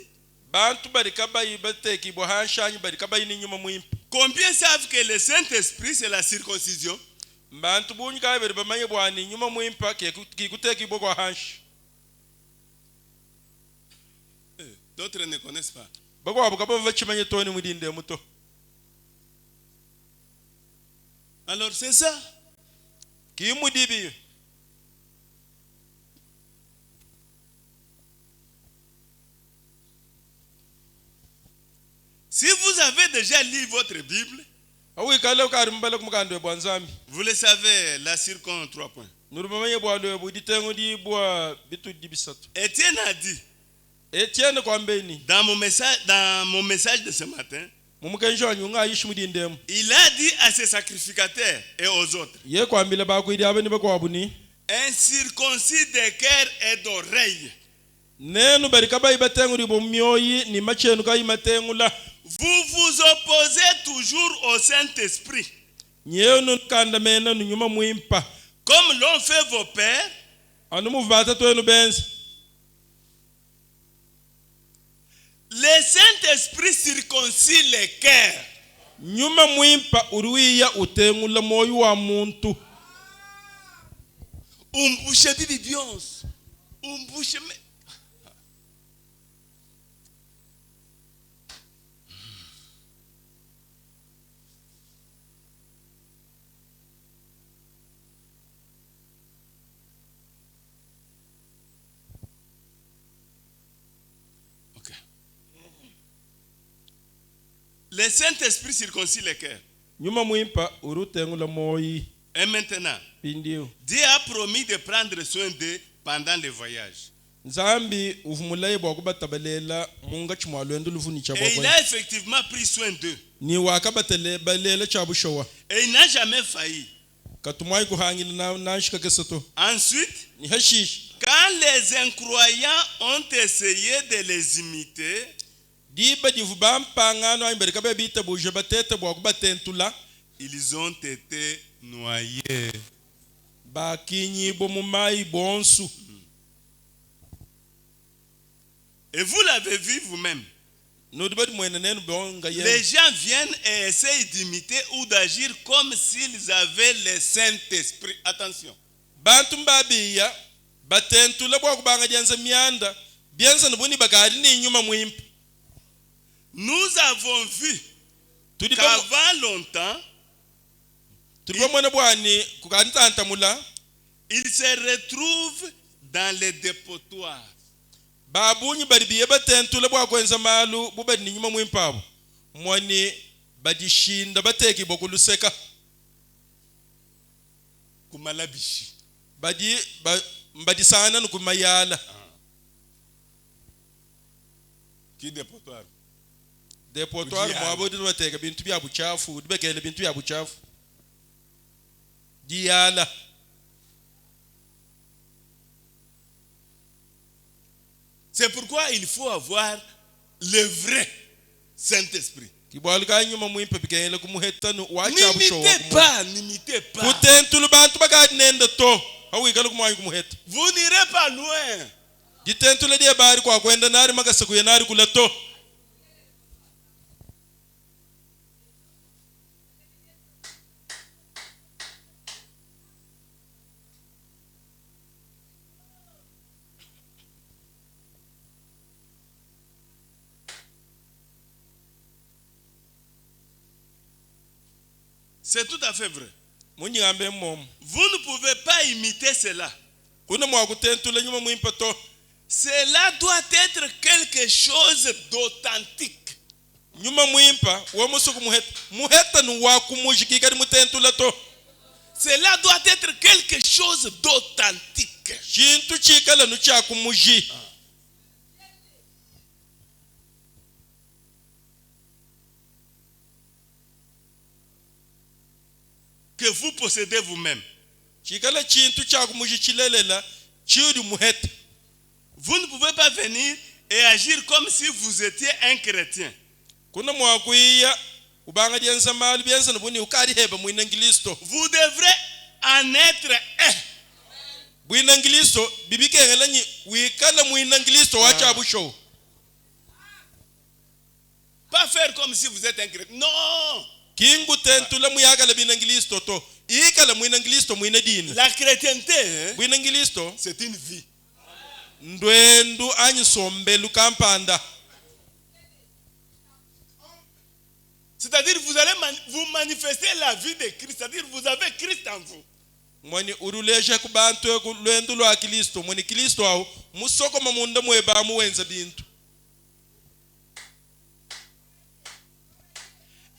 combien savent que le Saint-Esprit c'est la circoncision? D'autres ne connaissent pas. Alors c'est ça. Si vous avez déjà lu votre Bible, vous le savez, la circon 3 points. Étienne a dit, etienne kwambeni dans mon message de ce matin, mumukenjo anyunga yishimudindem il a dit à ses sacrificateurs et aux autres, ye kwambile bakwidi abeni bakwabuni un circoncis de cœur et d'oreille. nenu berikaba ibatenguri bomyoyi ni machenu ka imatengula. Vous vous opposez toujours au Saint-Esprit, nyenu kandamena nyuma muimpa comme l'ont fait vos pères. anumu vata twenu benzi. Le Saint-Esprit circoncis les cœurs. nyuma muimpa uruiya utengula moyo wa muntu. Umbushe bibi Bionze. Umbushe me. Le Saint-Esprit circoncis les cœurs. nyuma muimpa urutengula moyi. Et maintenant, Pindio. Dieu a promis de prendre soin d'eux pendant le voyage. Nzambi uvumulaye bwa kubatabalela munga chimwalwendo luvuni cha Et il bwa. a effectivement pris soin d'eux. Ni wakabatele balela cha bushowa. Et il n'a jamais failli. Katumai kuhangila na nashika kesato. Ensuite, Ni hashish. quand les incroyants ont essayé de les imiter, Diba divubampa ngano imberika bebita buje batete bwa kubatentula. ils ont été noyés. Bakinyi bomumai bonsu. Et vous l'avez vu vous-même. Les gens viennent et essayent d'imiter ou d'agir comme s'ils avaient le Saint-Esprit. Attention. Bantumbabiya batentula bwa kubanga janza mianda. Bianza nubuni bagadi ni nyuma muimpa. Nous avons vu qu'avant longtemps, ils se retrouvent dans les dépotoirs. Babunyi baribiye batentula bwa kwenza malu buba ni nyuma muimpabu. Mwani badishinda bateki bokuluseka. Kumalabishi. Badisana nukumayala. Qui dépotoir? Dépotoir mwabodi bateka bintu bya buchafu, dibekele bintu bya buchafu. Diala. C'est pourquoi il faut avoir le vrai Saint-Esprit. N'imitez pas. Vous n'irez pas loin. C'est tout à fait vrai. Vous ne pouvez pas imiter cela. Cela doit être quelque chose d'authentique. Cela doit être quelque chose d'authentique. Que vous possédez vous-même. Vous ne pouvez pas venir et agir comme si vous étiez un chrétien. Vous devrez en être un. Pas faire comme si vous êtes un chrétien. Non. La chrétienté, c'est une vie. C'est-à-dire vous allez vous manifester la vie de Christ. C'est-à-dire vous avez Christ en vous.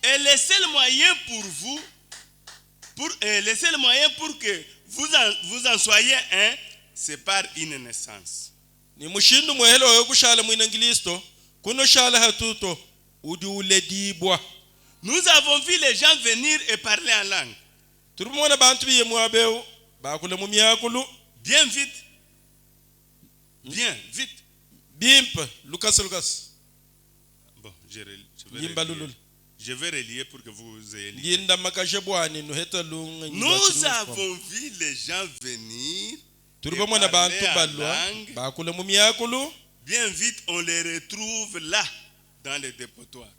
Et le seul moyen pour vous, le seul moyen pour que vous en soyez un, c'est par une naissance. ni mushindu mwehelo yo kushala mwina ngilisto kuno shala hatuto udi uledibwa. Nous avons vu les gens venir et parler en langue. Turumona bantu biye mwabeu bakule mu myakulu Bien vite. Bien vite. bimpa Lucas. Bon, je vais relier pour que vous ayez l'idée. Nous avons vu les gens venir. Bien vite, on les retrouve là, dans les dépotoirs.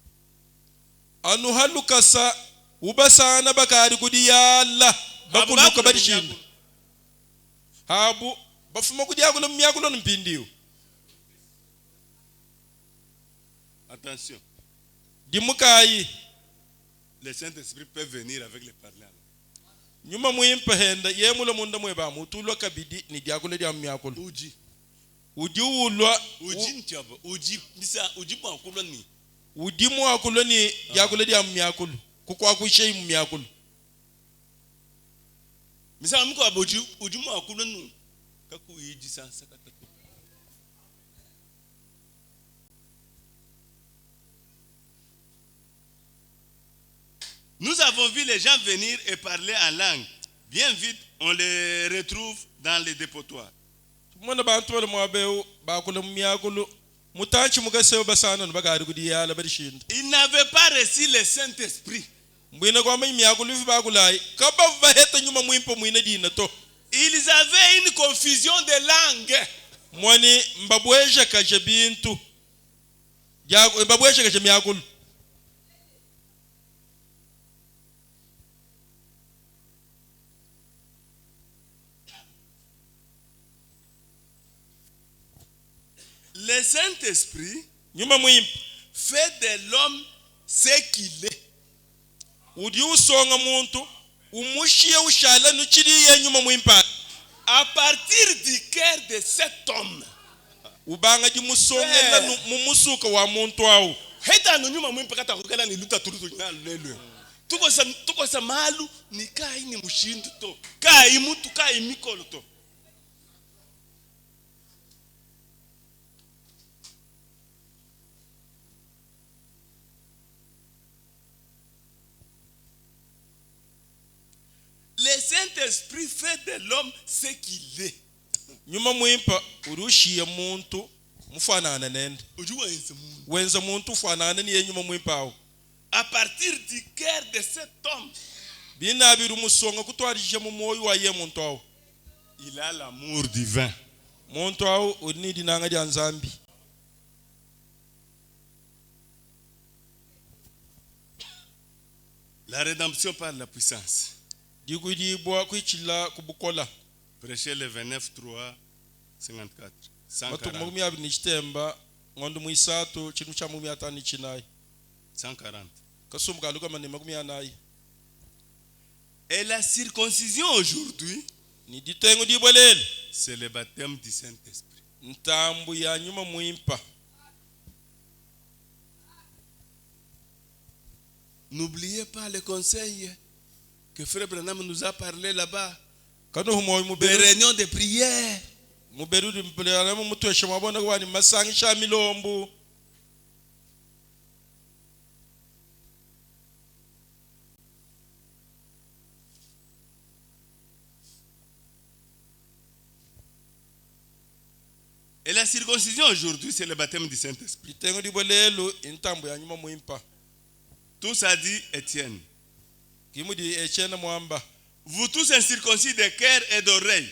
Ubasana bakari kudiyalla bakuluka badishinda habu bafuma kudiyakula myakula mpindiyo. Attention. Dimukayi Le Saint-Esprit peut venir avec les parlants. Nyuma muimpa henda yemula munda mweba mutulwa kabidi ni diakula dia myakula. Uji ulwa uji ntiyaba uji bisa uji mwakulwa ni. Uji mwakulwa ni diakula dia myakula. Kukwa kushei myakula. Misa mko aboji uji mwakulwa nu. Kaku iji sansa katatu. Nous avons vu les gens venir et parler en langue. Bien vite, on les retrouve dans les dépotoirs. Ils n'avaient pas reçu le Saint-Esprit. Ils avaient une confusion de langue. Le Saint-Esprit fait de l'homme ce qu'il est. À partir du cœur de cet homme. Le Saint-Esprit fait de l'homme ce qu'il est. À partir du cœur de cet homme, il a l'amour divin. La rédemption par la puissance. Prêcher le 29, 3, 54. 140. Et la circoncision aujourd'hui, c'est le baptême du Saint-Esprit. N'oubliez pas le conseil que Frère Branham nous a parlé là-bas. Des réunions de prière. Et la circoncision aujourd'hui, c'est le baptême du Saint-Esprit. Tout ça dit Étienne. Vous tous incirconcis de cœur et d'oreille.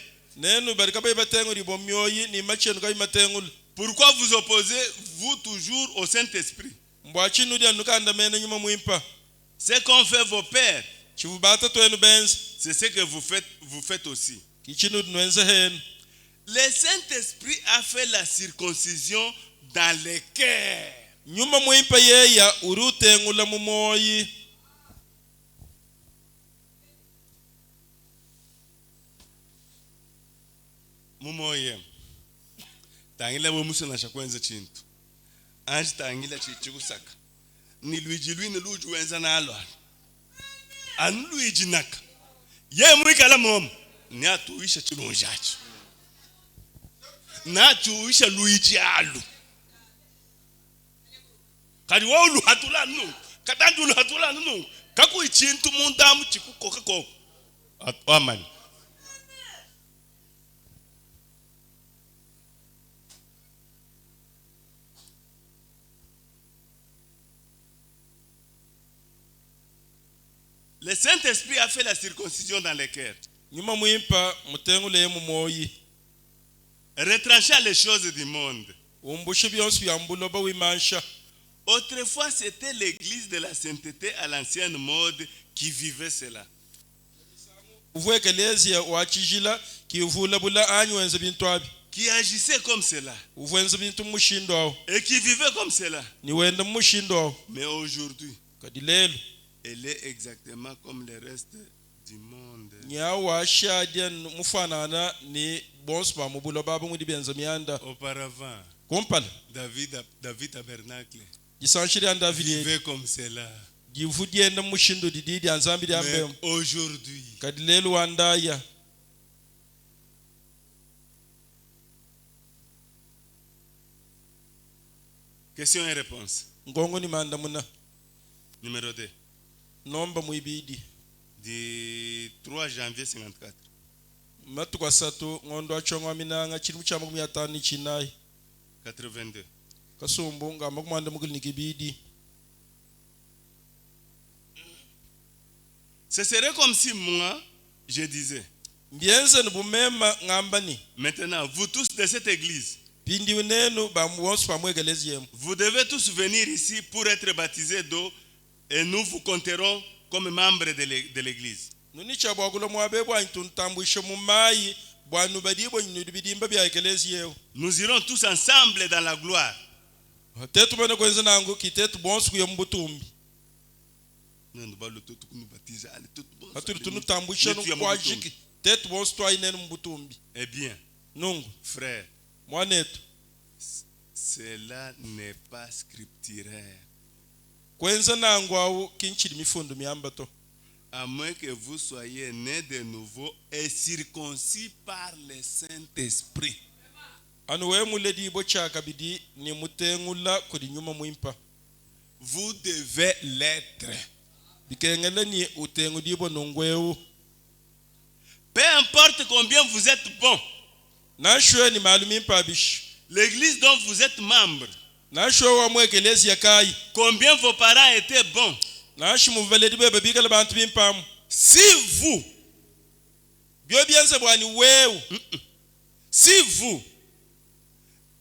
Pourquoi vous opposez, vous toujours, au Saint-Esprit? Ce qu'ont fait vos pères, c'est ce que vous faites aussi. Le Saint-Esprit a fait la circoncision dans le cœur. Mumoye tangila bomuso na shakwenza chintu anji tangila chichikusaka ni Luigi lwini luju wenza nalo anu Luigi naka ye mwikala mom ni atuisha chilunjacho nachu isha luiji alu kadi wa ulu hatula nu katandu ulu hatula nu kaku ichintu mundamu chikukoka ko amen. Le Saint-Esprit a fait la circoncision dans les cœurs, retranchant les choses du monde. Autrefois, c'était l'église de la sainteté à l'ancienne mode qui vivait cela. Qui agissait comme cela. Et qui vivait comme cela. Mais aujourd'hui, elle est exactement comme le reste du monde. Auparavant, David Tabernacle vivait comme cela. Mais aujourd'hui, question et réponse. Numéro 2. Nomba muibidi Du 3 janvier 54. matuka satu ngondo achongwa minanga chiri muchama kumyatani chinai 82. kasumbu ngamba kumanda mukuli nikibidi. Ce serait comme si moi je disais mbienze nubumema ngambani maintenant vous tous de cette église pindi unenu bamwonsu pamwegelezi yemu vous devez tous venir ici pour être baptisés d'eau et nous vous compterons comme membres de l'église. Nunicha bwagulo mwabe bwa ntuntambuisho mumayi bwanu badibo nyudibidimba bya ekelezi yewu. Nous irons tous ensemble dans la gloire. Tetu bana kwenza nangu kitetu bonsu kuyo mbutumbi. Nando balo tutu kunubatiza ale tutu bonsu. Aturi tunutambuisho nukwajiki tetu bonsu twainene mbutumbi. Eh bien, nungu frère, mwanetu cela n'est pas scripturaire. Kwenza nangu au kinchiri mifundu miambato. À moins que vous soyez nés de nouveau et circoncis par le Saint-Esprit. Vous devez l'être. Peu importe combien vous êtes bon, l'église dont vous êtes membre, combien vos parents étaient bons, si vous,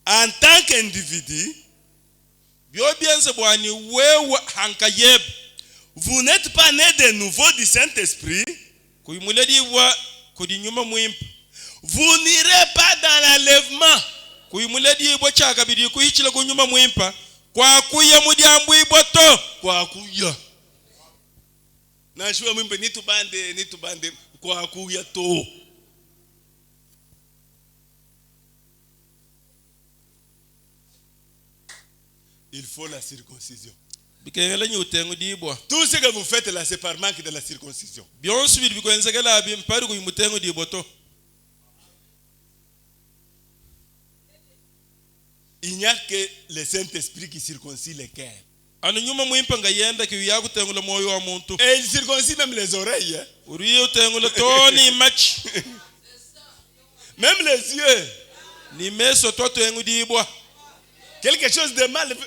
en tant qu'individu, vous n'êtes pas né de nouveau du Saint-Esprit, vous n'irez pas dans l'enlèvement. Il faut la circoncision. Tout ce que vous faites là, c'est par manque de la circoncision. Il n'y a que le Saint-Esprit qui circoncie les cœurs. Et il circoncie même les oreilles. Même les yeux. Quelque chose de mal.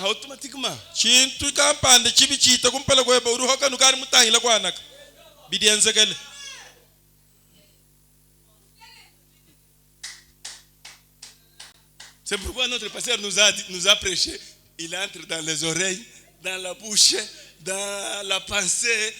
Automatiquement. C'est pourquoi notre pasteur nous a prêché. Il entre dans les oreilles, dans la bouche, dans la pensée.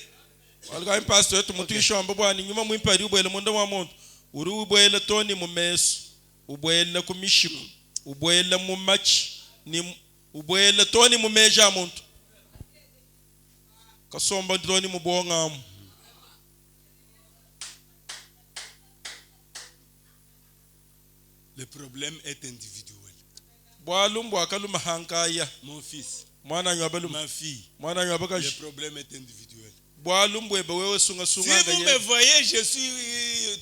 Le problème est individuel. Mon fils, ma fille, le problème est individuel. Si vous me voyez, je suis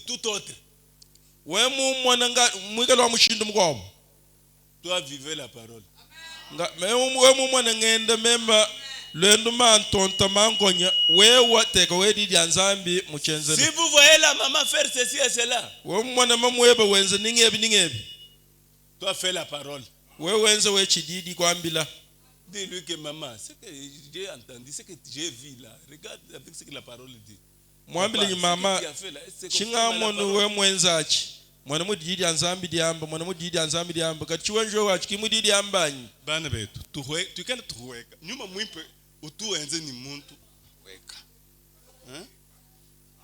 tout autre. we mu mwana nga mwikalo wa mushindu mkwabo Toi, vivez la parole. nga me we mu mwana ngenda memba lendo mantonta mangonya we wateka we didi anzambi Si muchenzele vous voyez la maman faire ceci et cela, we mu mwana mamweba wenze ningebi toi fais la parole. we wenze we chididi kwambila Dis-lui que maman, ce que j'ai entendu, ce que j'ai vu là, regarde avec ce que la parole dit. mwambile ni mama Ce que tu as fait là, c'est conforme chinga à la mono parole. we mwenzachi mwana mudidi anzambi diamba mwana mudidi anzambi diamba kachiwenjo wachi kimudidi ambanyi Bana betu, tukenda tuweka. Nyuma mwimpe utuenze ni muntu weka.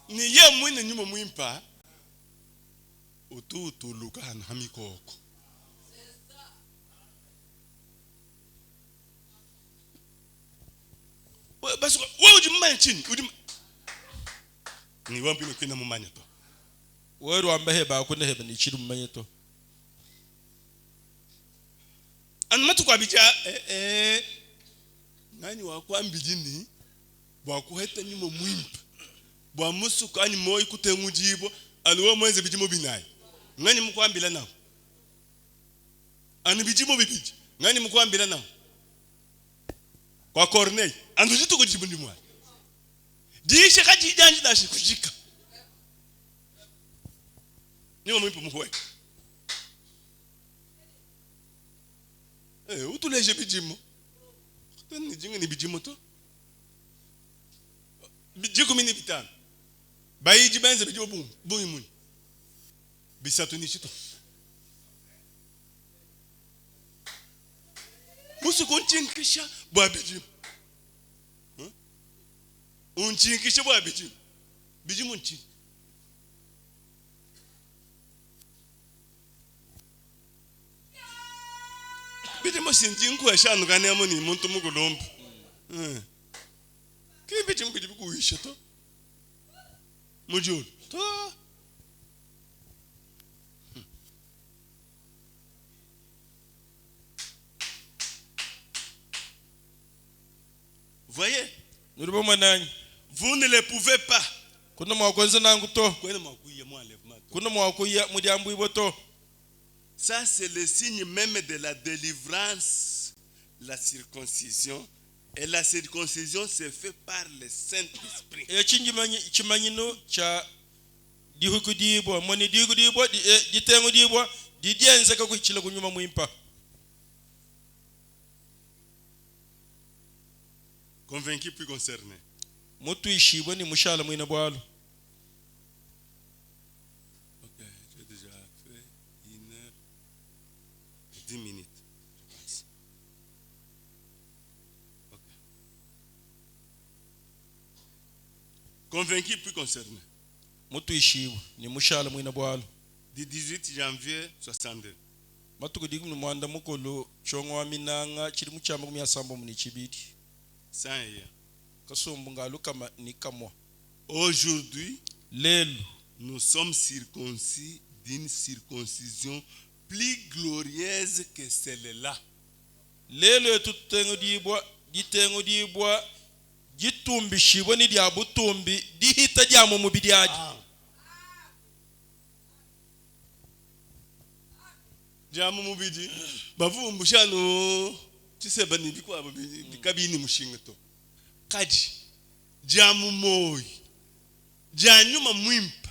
Ni ye mwine nyuma mwimpa utuluka hamikoko. Basi wewe ujimanya chini, ni wampi mkina mumanya to. we rwambahe bakune hebe ni chiru manyeto Anumatu kwa bija nani wakwambijini bwakuheta nyuma mwimpa bwa musu kani moyi kutengujibo aliwo mwenze bijimo binayi ngani mukwambila nawo ani bijimo bibiji ngani mukwambila nawo kwa Corneille andujitu kujibu ndi mwa dishe kaji janji dashi kujika nyuma mwimpa muhwe utuleje bijimo tani jinga ni bijimo to bijiko mini bitano bayiji benze bijimo bumi muni bisatu ni chito musu kunchinkisha bwa bijimo unchinkisha bwa bijimo bijimo nchi bijimo sinjinku ashanu kanemo ni muntu mugulomba bijimo bijimo kuisha to mujulu to voyez, nuribo mwananyi vous ne le pouvez pas. kuna mwakonza nangu to Kwenda mwakuye mwalevement. kuna mwakuya mudyambu iboto Ça c'est le signe même de la délivrance, la circoncision. Et la circoncision se fait par le Saint-Esprit. chimanyino cha dihukudibwa moni dihukudibwa ditengudibwa didienze ka kuchila kunyuma mwimpa Convaincu puis concerné. mutu ishibwe ni mushala mwina bwalo Ok, j'ai déjà fait 1 heure et 10 minutes. Je pense. Ok. Convaincu puis concerné. mutu ishibwe ni mushala mwina bwalo Du 18 janvier 62. matuku digumni mwanda mukolo chongo wa minanga chiri muchamba kumya sambo muni chibidi Sans hier. kasumbu ngalu kama nikamwa Aujourd'hui, lelo nous sommes circoncis d'une circoncision plus glorieuse que celle-là. lelo tutengudibwa ditengudibwa gitumbi shibwe ni dia butumbi dihita dia mu mubidi aje Jamu mubidi bavumbushano chiseba nibikwa bikabini mushinga to kaji jamu moyi janyuma mwimpa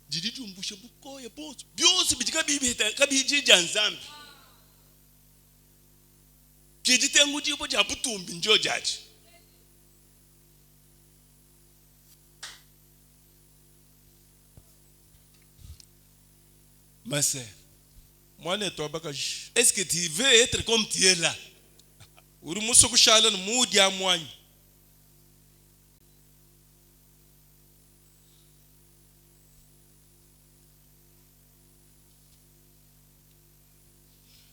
jiditumbusha bukoya boso byose bijikabibi kabiji janzambi kijitengu jibo jabutumbi njo jaji ma sœur. mwane to bakaji Est-ce que tu veux être comme tu es là? uri musu kushala mu dia mwanyi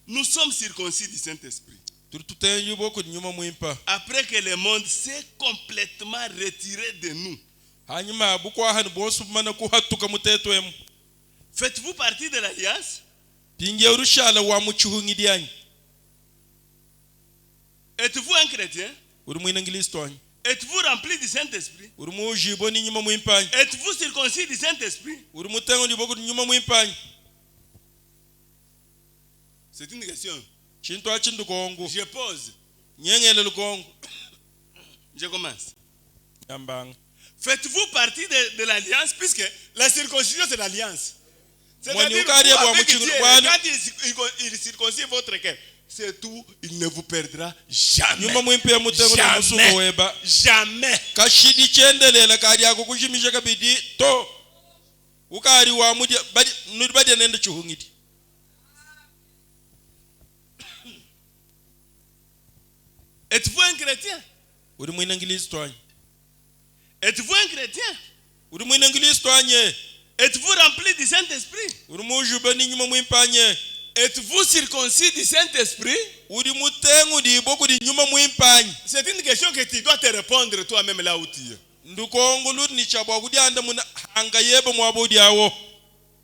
Nous sommes circoncis du Saint-Esprit. tutenyu ko nyuma mwimpa Après que le monde s'est complètement retiré de nous, hanyuma bukwa han bosu mana ku hatuka muteto em faites-vous partie de l'alliance? pinge urushala wa muchuhungi diani Êtes-vous un chrétien? uri mwina ngilisto anyi Êtes-vous rempli du Saint-Esprit? uri mujibo ni nyuma mwimpa Êtes-vous circoncis du Saint-Esprit? uri mutengo ni boku nyuma mwimpa C'est une question. Chintu achindu kongu. Je pose. Nyengele lukongu. Je commence. Yambang. Faites-vous partie de l'alliance, puisque la circoncision c'est l'alliance. C'est-à-dire Mwanyukari vous, ya avec mwamuchi- Dieu, wanu- quand il circoncis votre cœur, c'est tout, il ne vous perdra jamais. Nyuma mwimpi ya mutengu na musuko weba. Jamais. Kashidi chendelela kari yako kushimisha kabidi to. Ukari wa mudi badi nende chuhungiti. Êtes-vous un chrétien? Uri mwinangilisi twanye. Êtes-vous un chrétien? Uri mwinangilisi twanye. Êtes-vous rempli du Saint-Esprit? Uri mujube ni nyuma mwimpanye. Êtes-vous circoncis du Saint-Esprit? Uri mutengu di boku di nyuma mwimpanye. C'est une question que tu dois te répondre toi-même là où tu es. Ndukongu lut ni chabwa kudi anda muna hanga yebe mwabodi yawo.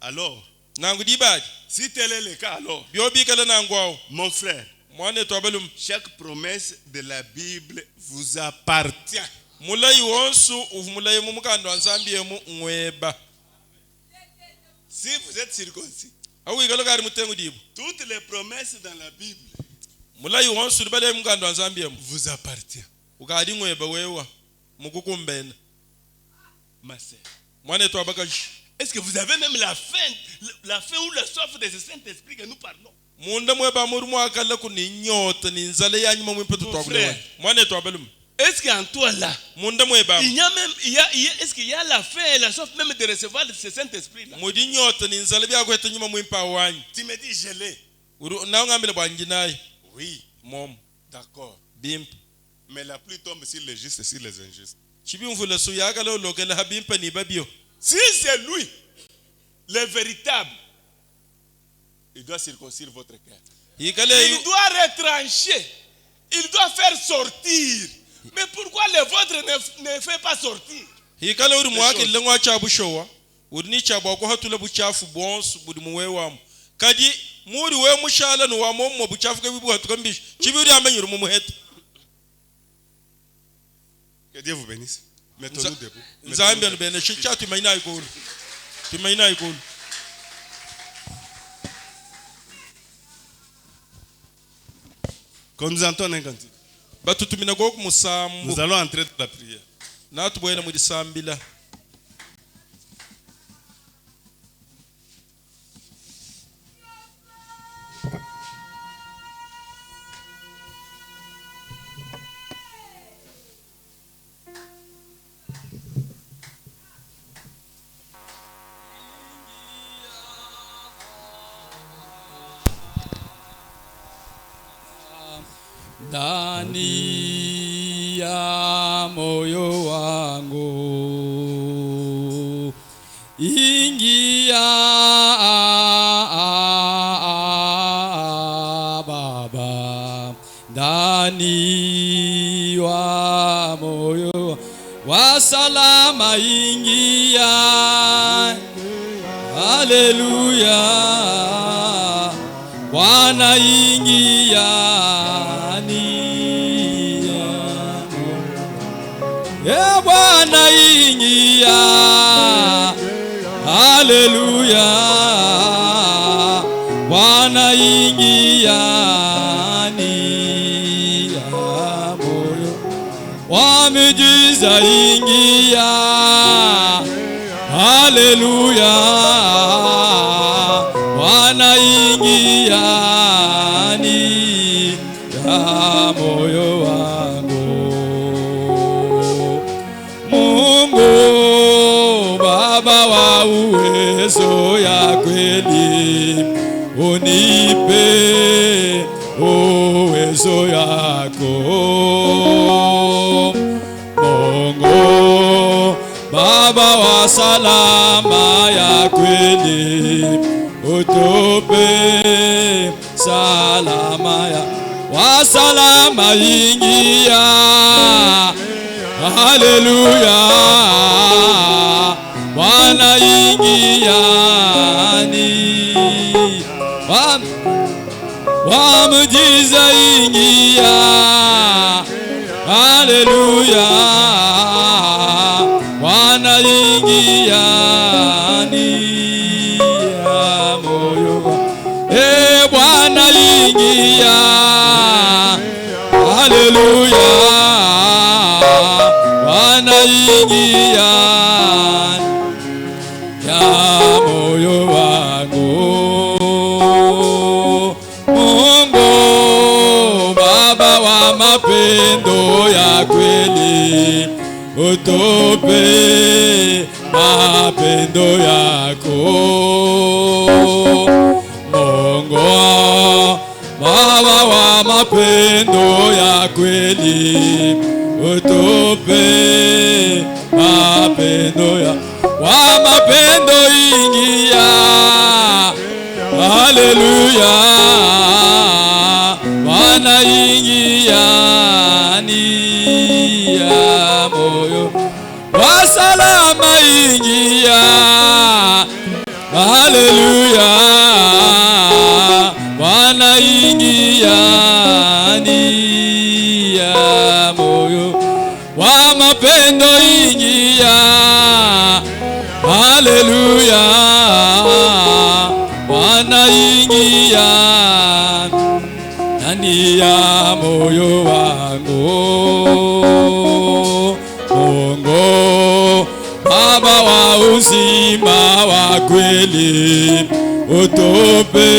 Alors, Nangu di badi. si tel est le cas, alors, Biobi kala nangu wawo. mon frère, Mwane twabelum. chaque promesse de la Bible vous appartient. Mulai wonsu uvumulai mumukando ansambi yemu ngweba. Si vous êtes circoncis, Awi kala kari mutengu dibu. toutes les promesses dans la Bible Mulai wonsu libale mukando ansambi yemu. vous appartiennent. Ukadi ngweba wewa. Mukukumbena. Ma sœur, Mwane twabakashi. est-ce que vous avez même la fin ou le soif de ce Saint-Esprit que nous parlons? Munda mweba muri mwakala kuni nyota ni nzale ya nyuma mwipetu Mon twabule. frère. Mwane twabelum. Est-ce qu'en toi là, Munda mweba. est-ce qu'il y a la faim et la soif même de recevoir ce Saint-Esprit là? Mudi nyota ni nzale bya kweta nyuma mwimpa wanyi. Tu me dis je l'ai. Uru na ngambele bwanjinayi. Oui, Mom. d'accord. Bimp. Mais la pluie tombe sur les justes et sur les injustes. Chibi mfula su yakala lokela habimpa ni babio. Si c'est lui, le véritable, il doit circoncire votre cœur. Hikale Il doit retrancher. Il doit faire sortir. Mais pourquoi le vôtre ne fait pas sortir? Hikale uri mwaki lengwa chabu showa. Uri ni chabu kwa hatula buchafu bonsu budi muwewamu. Kadi muri we mushala no wa mommo buchafu ke bibu hatukambish. Chibi uri amenyuru mumuheta. Que Dieu vous bénisse. Mettons-nous debout. Nzambe no bene shicha tumaina ikulu. Tumaina ikulu. Quand nous entendons un cantique, Batutumina go kumusambu. nous allons entrer dans la prière. Natubwena muri sambila. Ndani ya moyo wangu ingia Baba, ndani wa moyo wa salama ingia. Haleluya, Bwana ingia. Bwana ingia, haleluya, Bwana ingia ni ya moyo wa miujiza ingia, haleluya, Bwana ingia ni ya moyo wangu. Mungu Baba wa uwezo ya kweli, unipe uwezo yako. Mungu Baba wa salama ya kweli, utupe salama ya wa salama ingia. Haleluya, Bwana ingia ni wa muujiza ingia. Haleluya, Bwana ingia ni ya moyo. Bwana ingia. Haleluya, Bwana ingia ya moyo wangu. Mungu Baba wa mapendo ya kweli, utupe mapendo yako. Mungu Baba wa mapendo ya kweli, utupe mapendo ya wa mapendo ingia. Haleluya, Bwana ingia ni ya moyo wa salama ingia. Haleluya, Bwana ingia ni ya moyo wa mapendo ingia. Haleluya, Bwana ingia ndani ya moyo wangu. Mungu Baba wa uzima wa kweli, utupe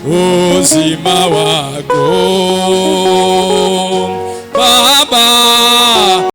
uzima wako.